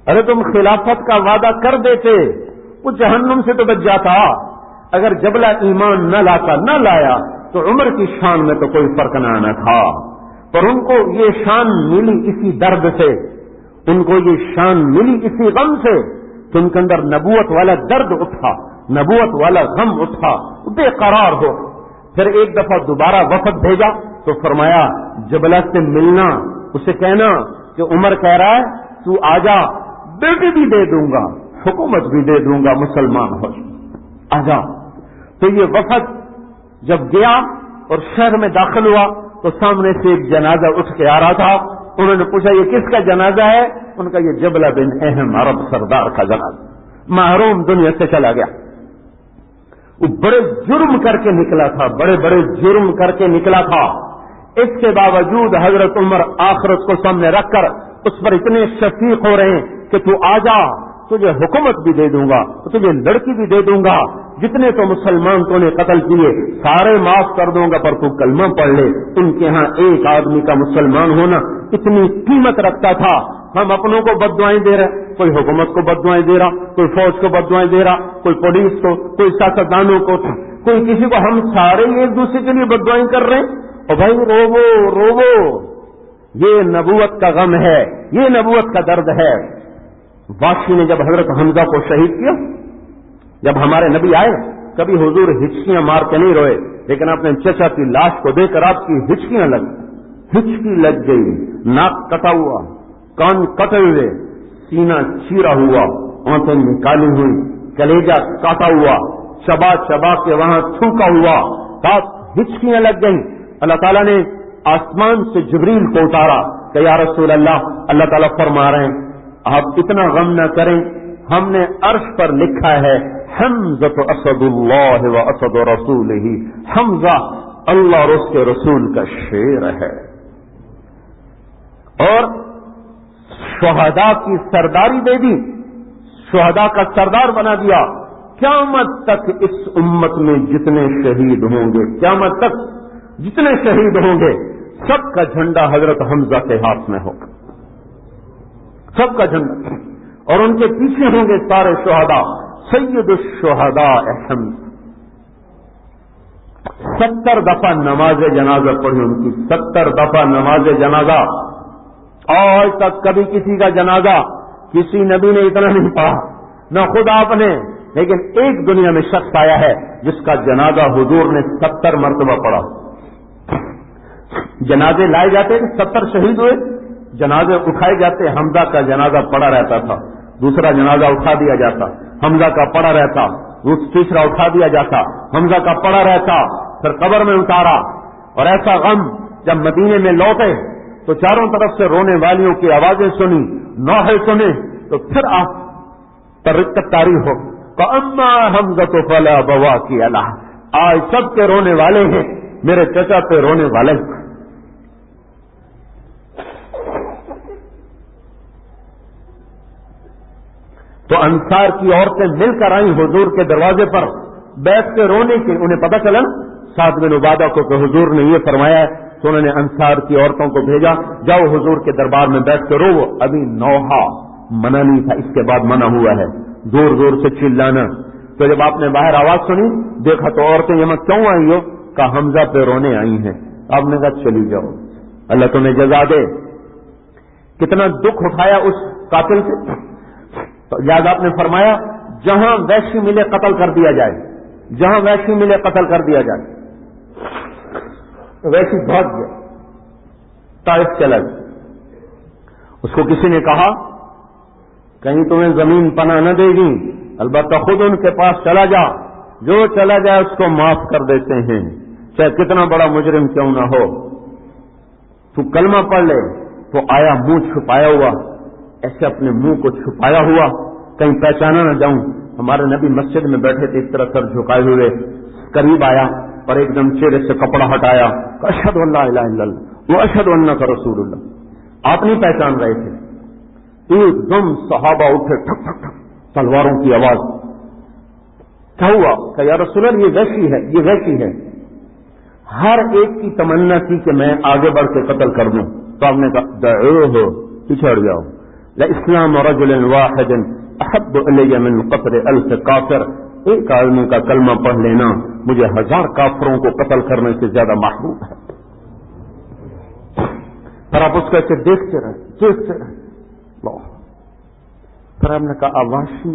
ارے تم خلافت کا وعدہ کر دیتے وہ جہنم سے تو بچ جاتا. اگر جبلہ ایمان نہ لایا تو عمر کی شان میں تو کوئی فرق نہ آنا تھا. پر ان کو یہ شان ملی اسی درد سے، ان کو یہ شان ملی اسی غم سے کہ ان کے اندر نبوت والا درد اٹھا، نبوت والا غم اٹھا، بے قرار ہو. پھر ایک دفعہ دوبارہ وفد بھیجا تو فرمایا جبلہ سے ملنا، اسے کہنا کہ عمر کہہ رہا ہے تو آجا، بیٹی بھی دے دوں گا، حکومت بھی دے دوں گا، مسلمان ہو آجا۔ تو یہ وفد جب گیا اور شہر میں داخل ہوا تو سامنے سے ایک جنازہ اٹھ کے آ رہا تھا۔ انہوں نے پوچھا یہ کس کا جنازہ ہے؟ ان کا یہ جبلہ بن اہم عرب سردار کا جنازہ، محروم دنیا سے چلا گیا۔ وہ بڑے جرم کر کے نکلا تھا، بڑے بڑے جرم کر کے نکلا تھا، اس کے باوجود حضرت عمر آخرت کو سامنے رکھ کر اس پر اتنے شفیق ہو رہے ہیں کہ تو آجا، تجھے حکومت بھی دے دوں گا، تجھے لڑکی بھی دے دوں گا، جتنے تو مسلمان تو نے قتل کیے سارے معاف کر دوں گا، پر تو کلمہ پڑھ لے۔ ان کے ہاں ایک آدمی کا مسلمان ہونا اتنی قیمت رکھتا تھا۔ ہم اپنوں کو بددعائیں دے رہے، کوئی حکومت کو بددعائیں دے رہا، کوئی فوج کو بددعائیں دے رہا، کوئی پولیس کو، کوئی سیاستدانوں کو، کوئی کسی کو، ہم سارے ایک دوسرے کے لیے بددعائیں کر رہے ہیں۔ اور بھائی روو روو، یہ نبوت کا غم ہے، یہ نبوت کا درد ہے۔ واشی نے جب حضرت حمزہ کو شہید کیا، جب ہمارے نبی آئے کبھی حضور ہچکیاں مار کے نہیں روئے، لیکن اپنے چچا کی لاش کو دیکھ کر آپ کی ہچکیاں ہچکی لگ گئی، ناک کٹا ہوا، کان کٹے ہوئے، سینہ چیرا ہوا، آنکھیں نکالی ہوئی، کلیجہ کاٹا ہوا، چبا چبا کے وہاں تھوکا ہوا، ساتھ ہچکیاں لگ گئیں۔ اللہ تعالیٰ نے آسمان سے جبریل کو اتارا کہ یا رسول اللہ تعالیٰ فرما رہے ہیں آپ اتنا غم نہ کریں، ہم نے عرش پر لکھا ہے حمزہ اسد اللہ و اسد رسولہ، حمزہ اللہ اور اس کے رسول کا شیر ہے، اور شہداء کی سرداری دے دی، شہداء کا سردار بنا دیا۔ قیامت تک اس امت میں جتنے شہید ہوں گے، قیامت تک جتنے شہید ہوں گے، سب کا جھنڈا حضرت حمزہ کے ہاتھ میں ہوگا، سب کا جھنڈا، اور ان کے پیچھے ہوں گے سارے شہداء۔ سید الشہداء حمزہ، 70 دفعہ نماز جنازہ پڑھی ان کی، 70 دفعہ نماز جنازہ۔ آج تک کبھی کسی کا جنازہ کسی نبی نے اتنا نہیں پڑھا، نہ خود آپ نے، لیکن ایک دنیا میں شخص آیا ہے جس کا جنازہ حضور نے 70 مرتبہ پڑھا۔ جنازے لائے جاتے تھے، 70 شہید ہوئے، جنازے اٹھائے جاتے، حمزہ کا جنازہ پڑا رہتا تھا، دوسرا جنازہ اٹھا دیا جاتا، حمزہ کا پڑا رہتا، تیسرا اٹھا دیا جاتا، حمزہ کا پڑا رہتا، پھر قبر میں اتارا۔ اور ایسا غم جب مدینے میں لوٹے تو چاروں طرف سے رونے والیوں کی آوازیں سنی، نوحے سنے، تو پھر آپ پر رقت طاری ہو فَأَمَّا حَمْزَةُ فَلَا بَوَاكِيَ لَهُ، آج سب کے رونے والے ہیں، میرے چچا پہ رونے والے ہیں۔ تو انصار کی عورتیں مل کر آئیں حضور کے دروازے پر بیٹھ کے رونے کے، انہیں پتہ چلا سعد بن عبادہ کو کہ حضور نے یہ فرمایا ہے، تو انہوں نے انصار کی عورتوں کو بھیجا، جاؤ حضور کے دربار میں بیٹھ کے رو۔ ابھی نوحہ منع نہیں تھا، اس کے بعد منع ہوا ہے زور زور سے چلانا۔ تو جب آپ نے باہر آواز سنی، دیکھا تو عورتیں یہاں کیوں آئی ہو؟ کہا حمزہ پہ رونے آئی ہیں۔ آپ نے کہا چلی جاؤ، اللہ تمہیں جزا دے۔ کتنا دکھ اٹھایا اس قاتل سے، تو لہٰذا آپ نے فرمایا جہاں وحشی ملے قتل کر دیا جائے، جہاں وحشی ملے قتل کر دیا جائے۔ وحشی بھاگ گیا، طائف چلا گیا۔ اس کو کسی نے کہا کہیں تمہیں زمین پناہ نہ دے گی، البتہ خود ان کے پاس چلا جا، جو چلا جائے اس کو معاف کر دیتے ہیں، چاہے کتنا بڑا مجرم کیوں نہ ہو۔ تو کلمہ پڑھ لے۔ تو آیا منہ چھپایا ہوا، ایسے اپنے منہ کو چھپایا ہوا کہیں پہچانا نہ جاؤں۔ ہمارے نبی مسجد میں بیٹھے تھے، اس طرح سر جھکائے ہوئے، قریب آیا اور ایک دم چہرے سے کپڑا ہٹایا، اشہد ان لا الہ الا اللہ واشہد انک رسول اللہ۔ آپ نہیں پہچان رہے تھے، ایک دم صحابہ اٹھے، ٹھک ٹھک ٹھک تلواروں کی آواز۔ کیا ہوا؟ کہ یا رسول اللہ یہ وحشی ہے، یہ وحشی ہے۔ ہر ایک کی تمنا تھی کہ میں آگے بڑھ کے قتل کر دوں، تو آپ نے کہا دعوہ، پچھڑ جاؤ، لاسلام رجل واحد احب الی من قتل 1000 کافر، ایک آدمی کا کلمہ پڑھ لینا مجھے 1000 کافروں کو قتل کرنے سے زیادہ محبوب ہے۔ پھر آپ اس کو ایسے دیکھتے رہے، پھر آپ نے کہا واشی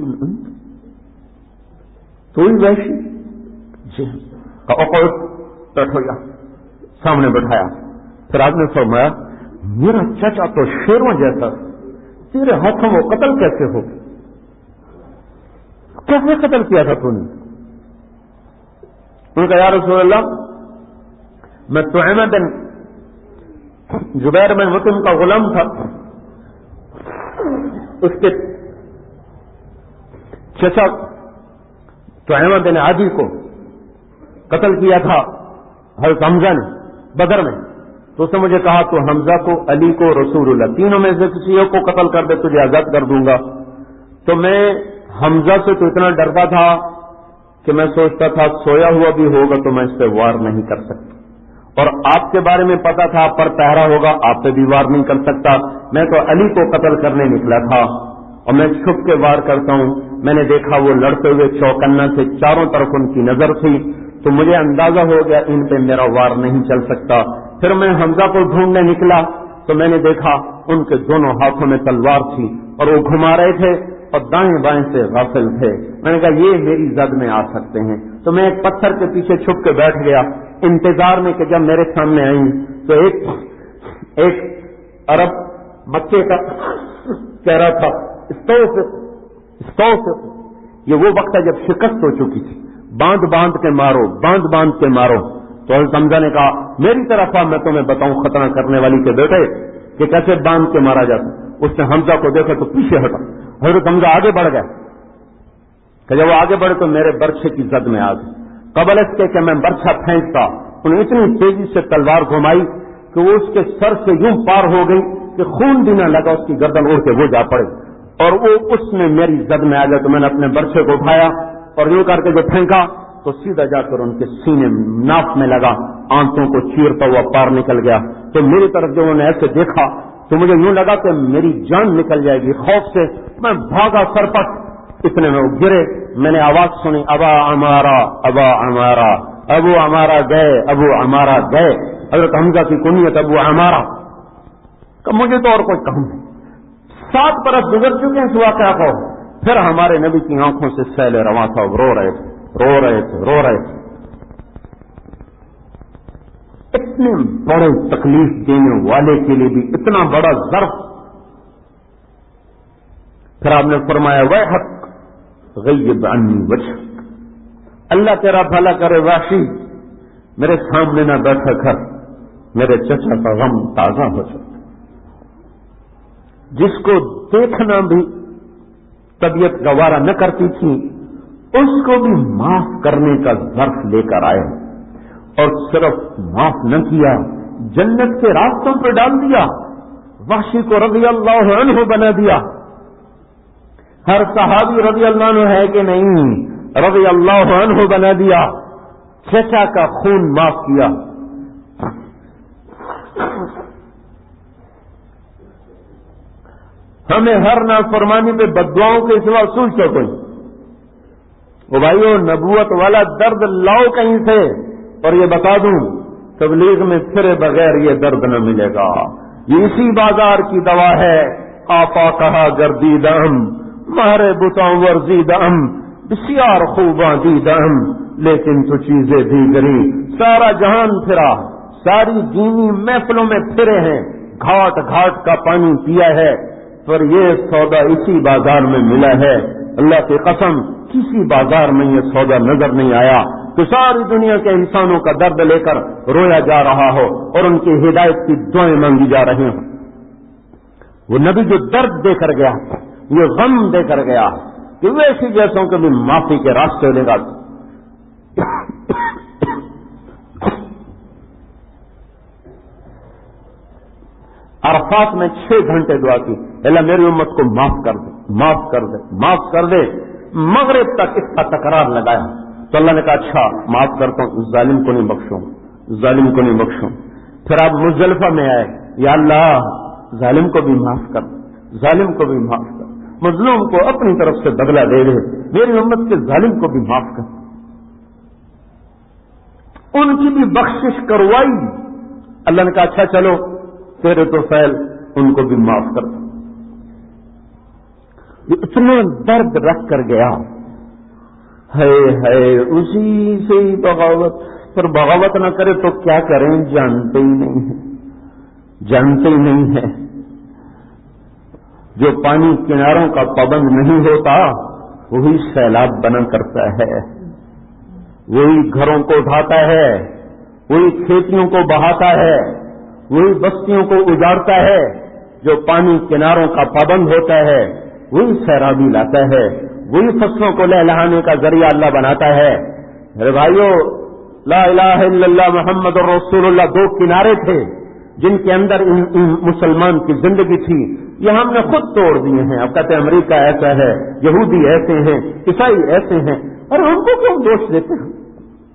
تو ہی وحشی جی، اقعد، بیٹھو یا سامنے بٹھایا. پھر آپ نے فرمایا میرا چچا تو شیروں جیسا, تیرے ہاتھوں وہ قتل کیسے ہو, کیسے قتل کیا تھا تو نے؟ ان کا یا رسول اللہ میں طعیمہ بن زبیر بن مطعم کا غلام تھا, اس کے چچا طعیمہ بن عدی کو قتل کیا تھا حضرت حمزہ نے بدر میں. تو اس نے مجھے کہا تو حمزہ کو, علی کو, رسول اللہ تینوں میں سے کسی ایک کو قتل کر دے تجھے آزاد کر دوں گا. تو میں حمزہ سے تو اتنا ڈرتا تھا کہ میں سوچتا تھا سویا ہوا بھی ہوگا تو میں اس پہ وار نہیں کر سکتا, اور آپ کے بارے میں پتا تھا پر پہرا ہوگا آپ پہ بھی وار نہیں کر سکتا. میں تو علی کو قتل کرنے نکلا تھا اور میں چھپ کے وار کرتا ہوں. میں نے دیکھا وہ لڑتے ہوئے چوکنا سے چاروں طرف ان کی نظر تھی, تو مجھے اندازہ ہو گیا ان پہ میرا وار نہیں چل سکتا. پھر میں حمزہ کو ڈھونڈنے نکلا تو میں نے دیکھا ان کے دونوں ہاتھوں میں تلوار تھی اور وہ گھما رہے تھے اور دائیں بائیں سے غافل تھے. میں نے کہا یہ میری زد میں آ سکتے ہیں, تو میں ایک پتھر کے پیچھے چھپ کے بیٹھ گیا انتظار میں کہ جب میرے سامنے آئیں تو ایک عرب مکے کا کہہ رہا تھا استوفق. یہ وہ وقت ہے جب شکست ہو چکی تھی, باندھ باندھ کے مارو, باندھ باندھ کے مارو. تو حضرت حمزہ نے کہا میری طرف آ, میں تمہیں بتاؤں خطرہ کرنے والی کے بیٹے کہ کیسے باندھ کے مارا جاتا. اس نے حمزہ کو دیکھا تو پیچھے ہٹا. حضرت حمزہ آگے بڑھ گئے کہ جب وہ آگے بڑھے تو میرے برچھے کی زد میں آ گئی. قبل اس کے کہ میں برچھا پھینکتا انہیں اتنی تیزی سے تلوار گھمائی کہ وہ اس کے سر سے یوں پار ہو گئی کہ خون بھی نہ لگا, اس کی گردن اڑ کے وہ جا پڑے اور وہ اس میں میری زد میں آ گیا. تو میں نے اپنے برچھے کو اٹھایا اور یوں کر کے جو پھینکا تو سیدھا جا کر ان کے سینے ناف میں لگا, آنتوں کو چیرتا ہوا پار نکل گیا. تو میری طرف جو انہوں نے ایسے دیکھا تو مجھے یوں لگا کہ میری جان نکل جائے گی. خوف سے میں بھاگا سرپٹ, اتنے میں وہ گرے. میں نے آواز سنی ابا عمارہ ابا عمارہ, ابو عمارہ گئے, ابو عمارہ گئے. حضرت حمزہ کی کنیت ابو عمارہ. کہ مجھے تو اور کوئی کام نہیں, 7 برس گزر چکے ہیں اس واقعہ کو. پھر ہمارے نبی کی آنکھوں سے سیل رواں تھا, رو رہے تھے. اتنے بڑے تکلیف دینے والے کے لیے بھی اتنا بڑا ظرف. پھر آپ نے فرمایا ویحک غیب عنی وجہک, اللہ تیرا بھلا کرے وحشی میرے سامنے نہ بیٹھا کر, میرے چچا کا غم تازہ ہو سکتا. جس کو دیکھنا بھی طبیعت گوارا نہ کرتی تھی اس کو بھی معاف کرنے کا ظرف لے کر آئے, اور صرف معاف نہ کیا جنت کے راستوں پہ ڈال دیا. وحشی کو رضی اللہ عنہ بنا دیا. ہر صحابی رضی اللہ عنہ ہے کہ نہیں, رضی اللہ عنہ بنا دیا. چچا کا خون معاف کیا. ہمیں ہر نافرمانی پہ بددعاؤں کے سوا سوچ تو کوئی. وہ بھائیو نبوت والا درد لاؤ کہیں سے, اور یہ بتا دوں تبلیغ میں پھرے بغیر یہ درد نہ ملے گا. یہ اسی بازار کی دوا ہے. آپا کہا گردیدم مارے بتاؤں ورزیدم بسیار خوباں دیدم لیکن تو چیزیں دیگری. سارا جہان پھرا, ساری دینی محفلوں میں پھرے ہیں, گھاٹ گھاٹ کا پانی پیا ہے, پر یہ سودا اسی بازار میں ملا ہے. اللہ کی قسم کسی بازار میں یہ سودا نظر نہیں آیا کہ ساری دنیا کے انسانوں کا درد لے کر رویا جا رہا ہو اور ان کی ہدایت کی دعائیں مانگی جا رہی ہوں. وہ نبی جو درد دے کر گیا, یہ غم دے کر گیا کہ ویسی جیسوں کے بھی معافی کے راستے لے گا. عرفات میں 6 گھنٹے دعا کی, اللہ میری امت کو معاف کر دے, معاف کر دے, معاف کر دے. مغرب تک اس کا تکرار لگایا تو اللہ نے کہا اچھا معاف کرتا ہوں, ظالم کو نہیں بخشوں, ظالم کو نہیں بخشوں. پھر آپ مزدلفہ میں آئے, یا اللہ ظالم کو بھی معاف کر, ظالم کو بھی معاف کر, مظلوم کو اپنی طرف سے بدلہ دے دے, میری امت کے ظالم کو بھی معاف کر. ان کی بھی بخشش کروائی. اللہ نے کہا اچھا چلو تیرے تو فعل ان کو بھی معاف کر. اتنا درد رکھ کر گیا ہے اسی سے ہی بغاوت پر بغاوت نہ کرے تو کیا کریں؟ جانتے ہی نہیں ہیں، جانتے ہی نہیں ہیں۔ جو پانی کناروں کا پابند نہیں ہوتا وہی سیلاب بنا کرتا ہے، وہی گھروں کو اٹھاتا ہے، وہی کھیتیوں کو بہاتا ہے، وہی بستیوں کو اجاڑتا ہے۔ جو پانی کناروں کا پابند ہوتا ہے وہی سیرابی لاتا ہے، وہی فصلوں کو لہلانے کا ذریعہ اللہ بناتا ہے۔ میرے بھائیو، لا الہ الا اللہ محمد رسول اللہ دو کنارے تھے جن کے اندر ان مسلمان کی زندگی تھی، یہ ہم نے خود توڑ دیے ہیں۔ اب کہتے ہیں امریکہ ایسا ہے، یہودی ایسے ہیں، عیسائی ایسے ہیں، اور ہم کو کیوں دوش دیتے ہیں؟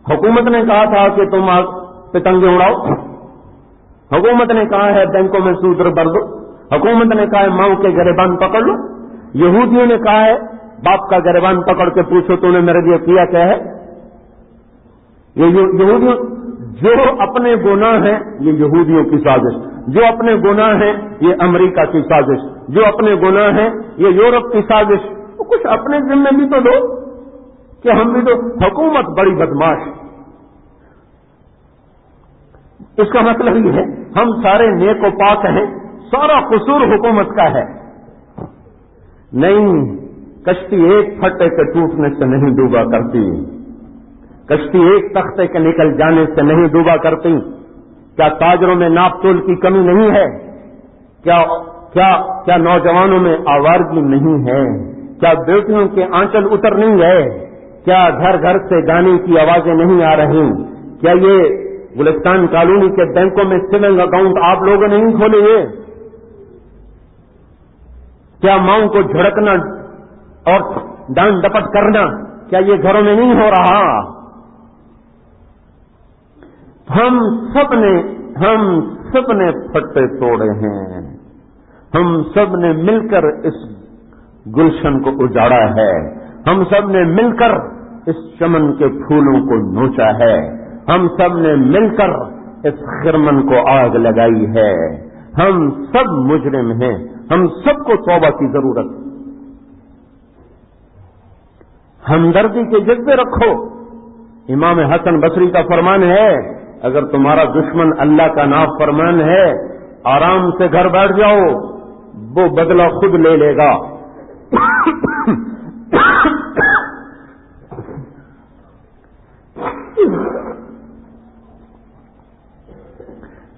حکومت نے کہا تھا کہ تم پتنگیں اڑاؤ، حکومت نے کہا ہے بینکوں میں سود بھر دو، حکومت نے کہا ہے ماؤں کے گریبان پکڑ لو، یہودیوں نے کہا ہے باپ کا گریبان پکڑ کے پوچھو تو نے میرے لیے کیا کیا ہے۔ یہ یہودیوں جو اپنے گناہ ہیں یہ یہودیوں کی سازش، جو اپنے گناہ ہیں یہ امریکہ کی سازش، جو اپنے گناہ ہیں یہ یورپ کی سازش۔ تو کچھ اپنے ذمہ بھی تو دو کہ ہم بھی تو۔ حکومت بڑی بدماش، اس کا مطلب یہ ہے ہم سارے نیک و پاک ہیں، سارا قصور حکومت کا ہے۔ نہیں، کشتی ایک پھٹے کے ٹوٹنے سے نہیں ڈوبا کرتی، کشتی ایک تختے کے نکل جانے سے نہیں ڈوبا کرتی۔ کیا تاجروں میں ناپ تول کی کمی نہیں ہے؟ کیا نوجوانوں میں آوارگی نہیں ہے؟ کیا بیٹیوں کے آنچل اتر نہیں گئے؟ کیا گھر گھر سے گانے کی آوازیں نہیں آ رہی؟ کیا یہ گلستان کالونی کے بینکوں میں سیونگ اکاؤنٹ آپ لوگوں نے نہیں کھولے ہوئے؟ کیا ماؤں کو جھڑکنا اور ڈانٹ ڈپٹ کرنا کیا یہ گھروں میں نہیں ہو رہا؟ ہم سب نے پھٹے توڑے ہیں، ہم سب نے مل کر اس گلشن کو اجاڑا ہے، ہم سب نے مل کر اس چمن کے پھولوں کو نوچا ہے، ہم سب نے مل کر اس خرمن کو آگ لگائی ہے۔ ہم سب مجرم ہیں، ہم سب کو توبہ کی ضرورت۔ ہمدردی کے جذبے رکھو۔ امام حسن بصری کا فرمان ہے اگر تمہارا دشمن اللہ کا نافرمان ہے آرام سے گھر بیٹھ جاؤ، وہ بدلہ خود لے لے گا۔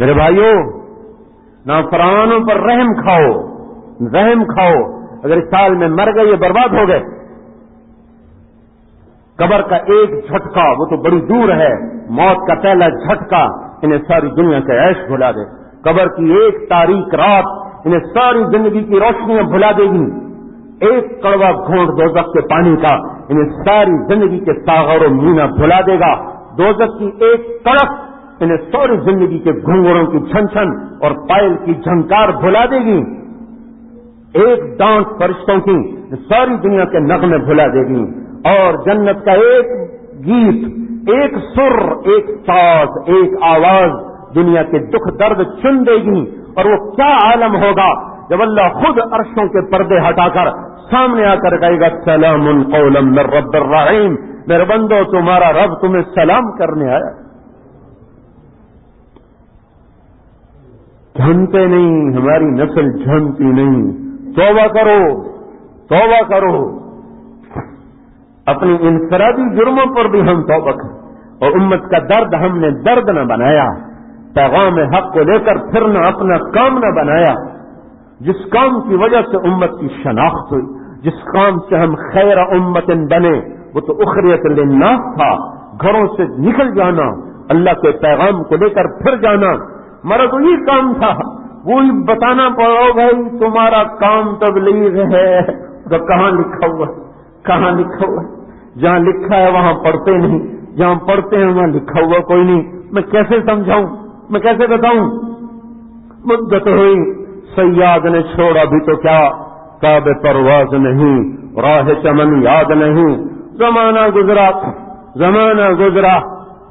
میرے بھائیوں، نافرمانوں پر رحم کھاؤ، رحم کھاؤ۔ اگر اس سال میں مر گئے یہ برباد ہو گئے۔ قبر کا ایک جھٹکا، وہ تو بڑی دور ہے، موت کا پہلا جھٹکا انہیں ساری دنیا کے عیش بھلا دے۔ قبر کی ایک تاریک رات انہیں ساری زندگی کی روشنیاں بھلا دے گی۔ ایک کڑوا گھونٹ دوزخ کے پانی کا انہیں ساری زندگی کے ساغر و مینا بھلا دے گا۔ دوزخ کی ایک تڑپ انہیں ساری زندگی کے گھنگروں کی چھن چھن اور پائل کی جھنکار بھلا دے گی۔ ایک ڈانٹ فرشتوں کی ساری دنیا کے نغمے بھلا دے گی، اور جنت کا ایک گیت، ایک سر، ایک ساز، ایک آواز دنیا کے دکھ درد چن دے گی۔ اور وہ کیا عالم ہوگا جب اللہ خود عرشوں کے پردے ہٹا کر سامنے آ کر کہے گا سلام قولا من رب الرحیم، میرے بندو تمہارا رب تمہیں سلام کرنے آیا۔ جھنتے نہیں، ہماری نسل جھنتی نہیں۔ توبہ کرو، توبہ کرو۔ اپنی انفرادی جرموں پر بھی ہم توبہ کریں، اور امت کا درد ہم نے درد نہ بنایا، پیغام حق کو لے کر پھرنا اپنا کام نہ بنایا۔ جس کام کی وجہ سے امت کی شناخت ہوئی، جس کام سے ہم خیر امت بنے، وہ تو اخریت للناس تھا۔ گھروں سے نکل جانا، اللہ کے پیغام کو لے کر پھر جانا، ہمارا تو یہ کام تھا۔ وہی بتانا پڑو بھائی تمہارا کام تبلیغ ہے، تو کہاں لکھا ہوا، کہاں لکھا ہوا؟ جہاں لکھا ہے وہاں پڑھتے نہیں، جہاں پڑھتے ہیں وہاں لکھا ہوا کوئی نہیں۔ میں کیسے سمجھاؤں، میں کیسے بتاؤں؟ مدت ہوئی صیاد نے چھوڑا بھی تو کیا، کعبے پرواز نہیں، راہ چمن یاد نہیں۔ زمانہ گزرا، زمانہ گزرا،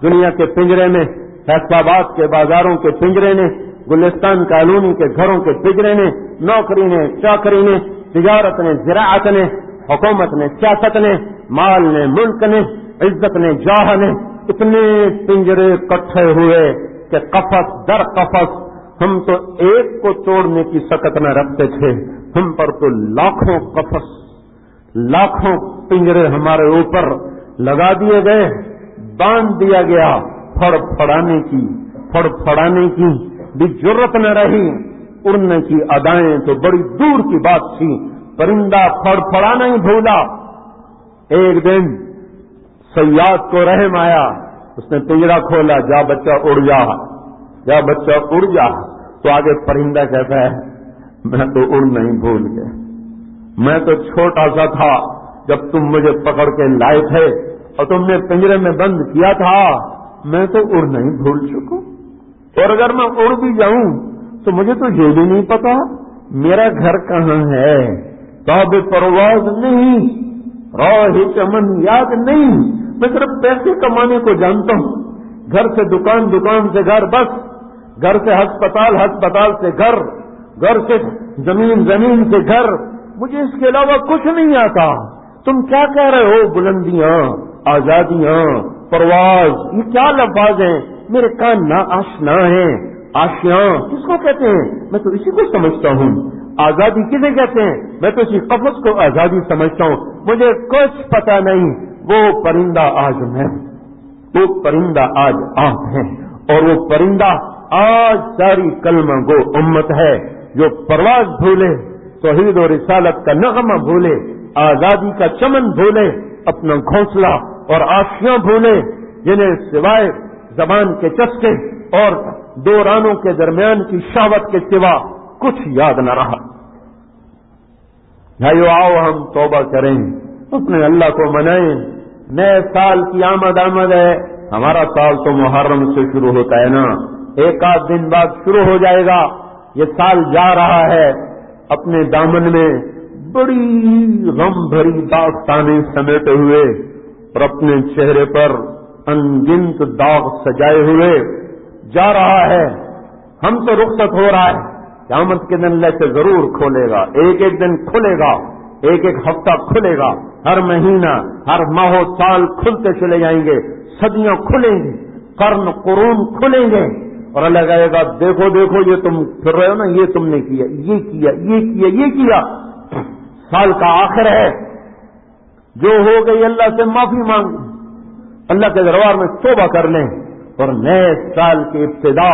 دنیا کے پنجرے میں، فیصل آباد کے بازاروں کے پنجرے نے، گلستان کالونی کے گھروں کے پنجرے نے، نوکری نے، چاکری نے، تجارت نے، زراعت نے، حکومت نے، سیاست نے، مال نے، ملک نے، عزت نے، جاہ نے، اتنے پنجرے اکٹھے ہوئے کہ قفس در قفس، ہم تو ایک کو توڑنے کی سکت نہ رکھتے تھے، ہم پر تو لاکھوں قفس، لاکھوں پنجرے ہمارے اوپر لگا دیے گئے، باندھ دیا گیا، پھڑ پھڑانے کی بھی جرت نہ رہی، اڑنے کی ادائیں تو بڑی دور کی بات تھی، پرندہ پھڑ پھڑانا ہی بھولا۔ ایک دن صیاد کو رحم آیا، اس نے پنجرا کھولا، جا بچہ اڑ جا، جا بچہ اڑ جا، تو آگے پرندہ کہتا ہے میں تو اڑنا ہی بھول گیا، میں تو چھوٹا سا تھا جب تم مجھے پکڑ کے لائے تھے اور تم نے پنجرے میں بند کیا تھا، میں تو اڑنا ہی بھول چکا، اور اگر میں اڑ بھی جاؤں تو مجھے تو یہ بھی نہیں پتا میرا گھر کہاں ہے، تاب پرواز نہیں، راہ چمن یاد نہیں، میں صرف پیسے کمانے کو جانتا ہوں، گھر سے دکان، دکان سے گھر، بس گھر سے ہسپتال، ہسپتال سے گھر، گھر سے زمین، زمین سے گھر، مجھے اس کے علاوہ کچھ نہیں آتا۔ تم کیا کہہ رہے ہو بلندیاں، آزادیاں، پرواز، یہ کیا لفظ ہیں؟ میرے کان نا آشنا ہیں۔ آشیاں کس کو کہتے ہیں؟ میں تو اسی کو سمجھتا ہوں۔ آزادی کسے کہتے ہیں؟ میں تو اسی قفس کو آزادی سمجھتا ہوں، مجھے کچھ پتا نہیں۔ وہ پرندہ آج میں، وہ پرندہ آج آپ ہیں، اور وہ پرندہ آج ساری کلمہ گو امت ہے جو پرواز بھولے، توحید و رسالت کا نغمہ بھولے، آزادی کا چمن بھولے، اپنا گھونسلہ اور آشیاں بھولے، جنہیں سوائے زبان کے چسکے اور دو رانوں کے درمیان کی شہوت کے سوا کچھ یاد نہ رہا۔ بھائیو آؤ ہم توبہ کریں، اپنے اللہ کو منائیں۔ نئے سال کی آمد ہے، ہمارا سال تو محرم سے شروع ہوتا ہے نا، ایک آدھ دن بعد شروع ہو جائے گا۔ یہ سال جا رہا ہے، اپنے دامن میں بڑی غم بھری داستانیں سمیٹے ہوئے اور اپنے چہرے پر انگنت داغ سجائے ہوئے جا رہا ہے۔ ہم تو رخصت ہو رہا ہے، قیامت کے دن اللہ سے ضرور کھولے گا، ایک ایک دن کھلے گا، ایک ایک ہفتہ کھلے گا، ہر مہینہ، ہر ماہ و سال کھلتے چلے جائیں گے، صدیاں کھلیں گی، قرن قرون کھلیں گے، اور اللہ کہے گا دیکھو دیکھو یہ تم پھر رہے ہو نا، یہ تم نے کیا، یہ کیا، یہ کیا، یہ کیا۔ سال کا آخر ہے، جو ہو گئی اللہ سے معافی مانگ، اللہ کے دربار میں توبہ کر لیں، اور نئے سال کی ابتدا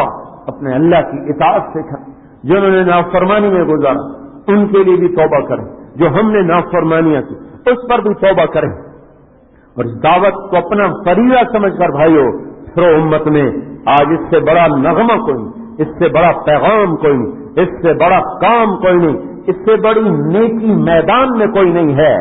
اپنے اللہ کی اطاعت سے کریں۔ جنہوں نے نافرمانی میں گزارا ان کے لیے بھی توبہ کریں، جو ہم نے نافرمانیاں کی اس پر بھی توبہ کریں، اور اس دعوت کو اپنا فریضہ سمجھ کر بھائیو پھرو امت میں۔ آج اس سے بڑا نغمہ کوئی نہیں، اس سے بڑا پیغام کوئی نہیں، اس سے بڑا کام کوئی نہیں، اس سے بڑی نیکی میدان میں کوئی نہیں ہے۔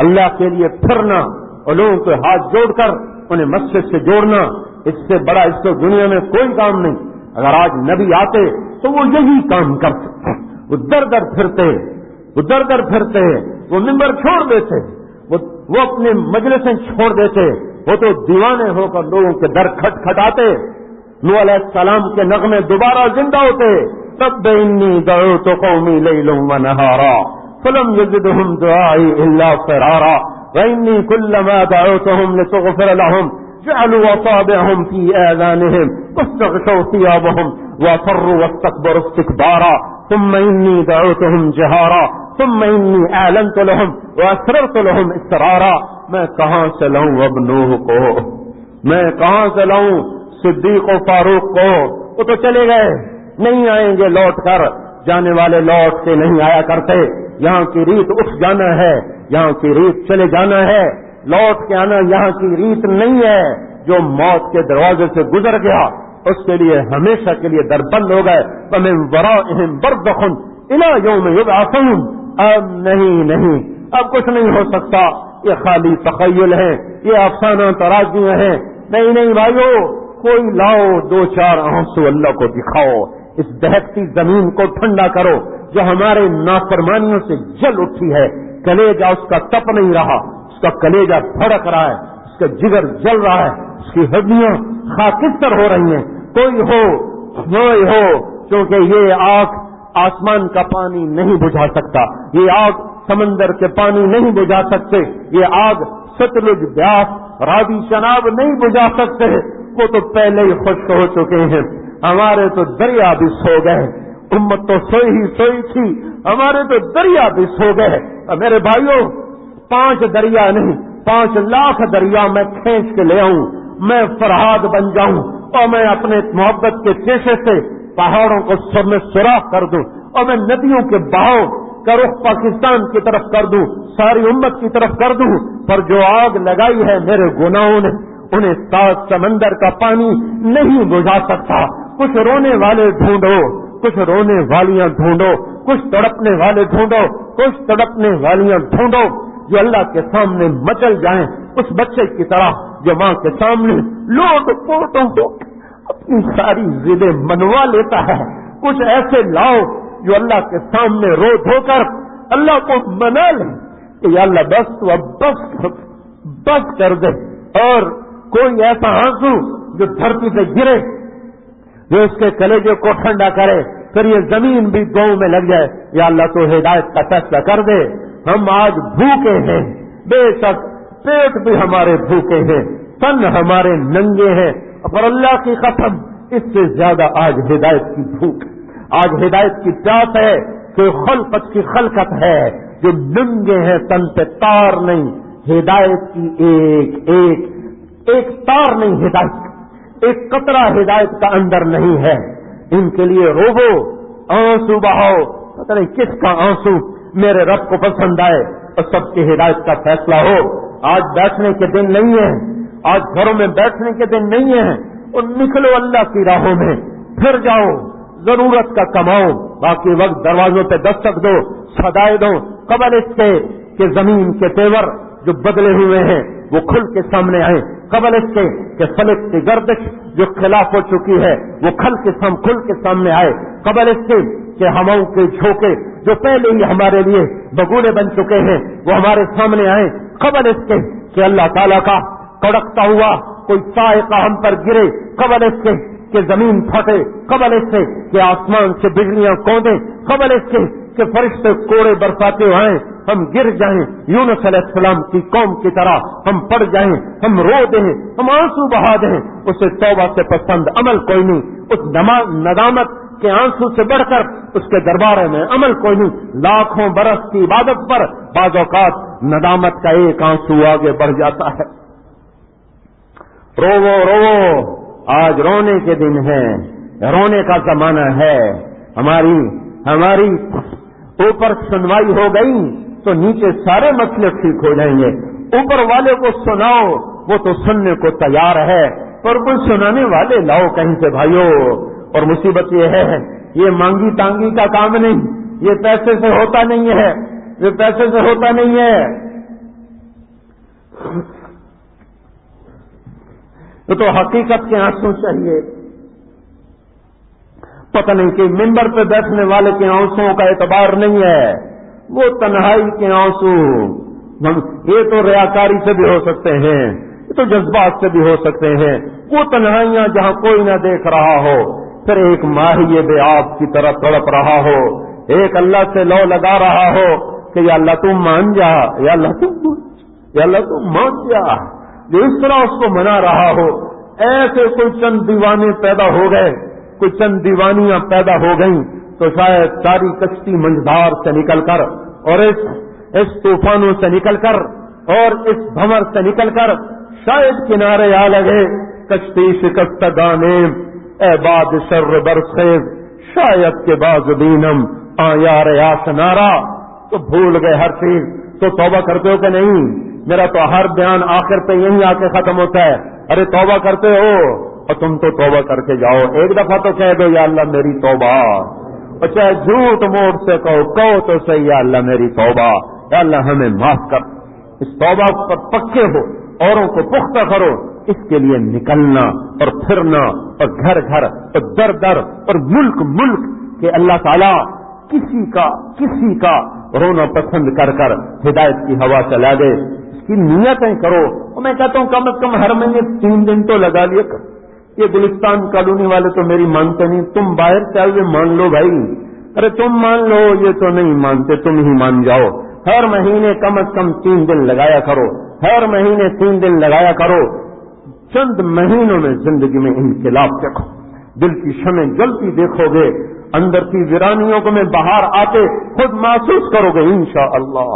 اللہ کے لیے پھرنا اور لوگوں کے ہاتھ جوڑ کر انہیں مسجد سے جوڑنا، اس سے بڑا اس کو دنیا میں کوئی کام نہیں۔ اگر آج نبی آتے تو وہ یہی کام کرتے، وہ در در پھرتے، وہ در در پھرتے، وہ ممبر چھوڑ دیتے، وہ اپنے مجلسیں چھوڑ دیتے، وہ تو دیوانے ہو کر لوگوں کے در کھٹ کھٹاتے۔ نوح علیہ السلام کے نغمے دوبارہ زندہ ہوتے، رب انی دعوت قومی لیلا ونہارا فلم یزدہم دعائی الا فرارا وانی کلما دعوتہم لتغفر لہم جعلوا اصابعهم في آذانهم واستغشوا ثيابهم واصروا واستكبروا استكبارا ثم إني دعوتهم جهارا ثم إني أعلنت لهم وأسررت لهم إسرارا۔ میں کہاں سے لاؤں اب نوح کو، میں کہاں سے لاؤں صدیق و فاروق کو؟ وہ تو چلے گئے، نہیں آئیں گے لوٹ کر، جانے والے لوٹ کے نہیں آیا کرتے۔ یہاں کی ریت اٹھ جانا ہے، یہاں کی ریت چلے جانا ہے، لوٹ کے آنا یہاں کی ریت نہیں ہے۔ جو موت کے دروازے سے گزر گیا اس کے لیے ہمیشہ کے لیے در بند ہو گئے۔ وَمِن وَرَائِهِمْ بَرْزَخٌ إِلَىٰ يَوْمِ يُبْعَثُونَ۔ اب نہیں، اب کچھ نہیں ہو سکتا، یہ خالی تخیل ہے، یہ افسانہ ترازیاں ہیں۔ نہیں بھائیو، کوئی لاؤ دو چار آنسو اللہ کو دکھاؤ، اس دہکتی زمین کو ٹھنڈا کرو جو ہمارے نافرمانیوں سے جل اٹھی ہے۔ کلیجہ اس کا تپ نہیں رہا، اس کا کلیجہ بھڑک رہا ہے، اس کا جگر جل رہا ہے، اس کی ہڈیاں خاکستر ہو رہی ہیں۔ کوئی ہو کیونکہ یہ آگ آسمان کا پانی نہیں بجھا سکتا، یہ آگ سمندر کے پانی نہیں بجھا سکتے، یہ آگ ستلج بیاس راضی شناب نہیں بجھا سکتے، وہ تو پہلے ہی خشک ہو چکے ہیں۔ ہمارے تو دریا بھی سو گئے، امت تو سوئی ہی سوئی تھی، ہمارے تو دریا بھی سو گئے۔ میرے بھائیوں، 5 دریا نہیں 5 لاکھ دریا میں کھینچ کے لے آؤں، میں فرہاد بن جاؤں اور میں اپنے محبت کے چیشے سے پہاڑوں کو سر میں سوراخ کر دوں اور میں ندیوں کے بہاؤ کا رخ پاکستان کی طرف کر دوں، ساری امت کی طرف کر دوں، پر جو آگ لگائی ہے میرے گناہوں نے انہیں 7 سمندر کا پانی نہیں بجھا سکتا۔ کچھ رونے والے ڈھونڈو، کچھ رونے والیاں ڈھونڈو، کچھ تڑپنے والے ڈھونڈو، کچھ تڑپنے والیاں ڈھونڈو جو اللہ کے سامنے مچل جائیں، اس بچے کی طرح جو ماں کے سامنے لوٹ پوٹ ہو اپنی ساری ضدیں منوا لیتا ہے۔ کچھ ایسے لاؤ جو اللہ کے سامنے رو دھو کر اللہ کو منا لے کہ یا اللہ بس کر دے، اور کوئی ایسا آنسو جو دھرتی سے گرے جو اس کے کلیجے کو ٹھنڈا کرے، پھر یہ زمین بھی گاؤں میں لگ جائے۔ یا اللہ تو ہدایت کا فیصلہ کر دے۔ ہم آج بھوکے ہیں، بے شک پیٹ بھی ہمارے بھوکے ہیں، تن ہمارے ننگے ہیں، پر اللہ کی قسم اس سے زیادہ آج ہدایت کی بھوک، آج ہدایت کی پیاس ہے کہ خلقت کی خلقت ہے جو ننگے ہیں، تن پہ تار نہیں، ہدایت کی ایک تار نہیں، ہدایت ایک قطرہ ہدایت کا اندر نہیں ہے۔ ان کے لیے روو، آنسو بہاؤ، پتہ نہیں کس کا آنسو میرے رب کو پسند آئے اور سب کی ہدایت کا فیصلہ ہو۔ آج بیٹھنے کے دن نہیں ہے، آج گھروں میں بیٹھنے کے دن نہیں ہے، اور نکلو اللہ کی راہوں میں، پھر جاؤ، ضرورت کا کماؤ، باقی وقت دروازوں پہ دستک دو، صدائے دو، قبل اس کے کہ زمین کے تیور جو بدلے ہوئے ہیں وہ کھل کے سامنے آئے، قبل اس کے کہ فلک کی گردش جو خلاف ہو چکی ہے وہ کھل کے سامنے آئے، قبل اس کے کہ ہواؤں کے جھونکے جو پہلے ہی ہمارے لیے بگوڑے بن چکے ہیں وہ ہمارے سامنے آئے، قبل اس کے کہ اللہ تعالیٰ کا کڑکتا ہوا کوئی صاعقہ ہم پر گرے، قبل اس کے کہ زمین پھٹے، قبل اس سے کہ آسمان سے بجلیاں کودیں، قبل اس کے کہ فرشتے کوڑے برساتے آئیں، ہم گر جائیں یونس علیہ السلام کی قوم کی طرح، ہم پڑ جائیں، ہم رو دیں، ہم آنسو بہا دیں، اسے توبہ سے پسند عمل کوئی نہیں، اس ندامت کے آنسو سے بڑھ کر اس کے دربار میں عمل کوئی نہیں۔ لاکھوں برس کی عبادت پر بعض اوقات ندامت کا ایک آنسو آگے بڑھ جاتا ہے۔ رو آج رونے کے دن ہے، رونے کا زمانہ ہے۔ ہماری اوپر سنوائی ہو گئی تو نیچے سارے مسئلے ٹھیک ہو جائیں گے۔ اوپر والے کو سناؤ، وہ تو سننے کو تیار ہے، پر کوئی سنانے والے لاؤ کہیں سے بھائیو۔ اور مصیبت یہ ہے، یہ مانگی تانگی کا کام نہیں، یہ پیسے سے ہوتا نہیں ہے، یہ پیسے سے ہوتا نہیں ہے، تو حقیقت کے آنسو چاہیے۔ پتہ نہیں کہ ممبر پہ بیٹھنے والے کے آنسوؤں کا اعتبار نہیں ہے، وہ تنہائی کے آنسو، یہ تو ریاکاری سے بھی ہو سکتے ہیں، یہ تو جذبات سے بھی ہو سکتے ہیں، وہ تنہائیاں جہاں کوئی نہ دیکھ رہا ہو، پھر ایک ماہی بے آب کی طرح تڑپ رہا ہو، ایک اللہ سے لو لگا رہا ہو کہ یا اللہ تم مان جا، یا اللہ تم مان جا، جو اس طرح اس کو منا رہا ہو۔ ایسے کوئی چند دیوانے پیدا ہو گئے، کوئی چند دیوانیاں پیدا ہو گئیں تو شاید ساری کشتی منجدار سے نکل کر اور اس طوفانوں سے نکل کر اور اس بھنور سے نکل کر شاید کنارے آ لگے۔ کشتی شکستگانے اے باد شر برسخیز، شاید کے باز دینم یار آشنارا، تو بھول گئے ہر چیز، تو توبہ کرتے ہو کہ نہیں؟ میرا تو ہر بیان آخر پہ یہی آ کے ختم ہوتا ہے، ارے توبہ کرتے ہو؟ اور تم تو توبہ کر کے جاؤ، ایک دفعہ تو کہہ دو یا اللہ میری توبہ، اور چاہے جھوٹ موٹ سے کہو تو صحیح، یا اللہ میری توبہ، یا اللہ ہمیں معاف کر۔ اس توبہ پر پکے ہو، اوروں کو پختہ کرو، اس کے لیے نکلنا اور پھرنا اور گھر گھر اور در در اور ملک ملک کہ اللہ تعالیٰ کسی کا رونا پسند کر کر ہدایت کی ہوا چلا دے، اس کی نیتیں کرو۔ اور میں کہتا ہوں کم از کم ہر مہینے 3 دن تو لگا لیا کر۔ یہ گلستان کالونی والے تو میری مانتے نہیں، تم باہر چاہیے مان لو بھائی، ارے تم مان لو، یہ تو نہیں مانتے، تم ہی مان جاؤ۔ ہر مہینے کم از کم 3 دن لگایا کرو، ہر مہینے 3 دن لگایا کرو، چند مہینوں میں زندگی میں انقلاب دیکھو، دل کی شمع جلتی دیکھو گے، اندر کی ویرانیوں کو میں باہر آتے خود محسوس کرو گے انشاءاللہ۔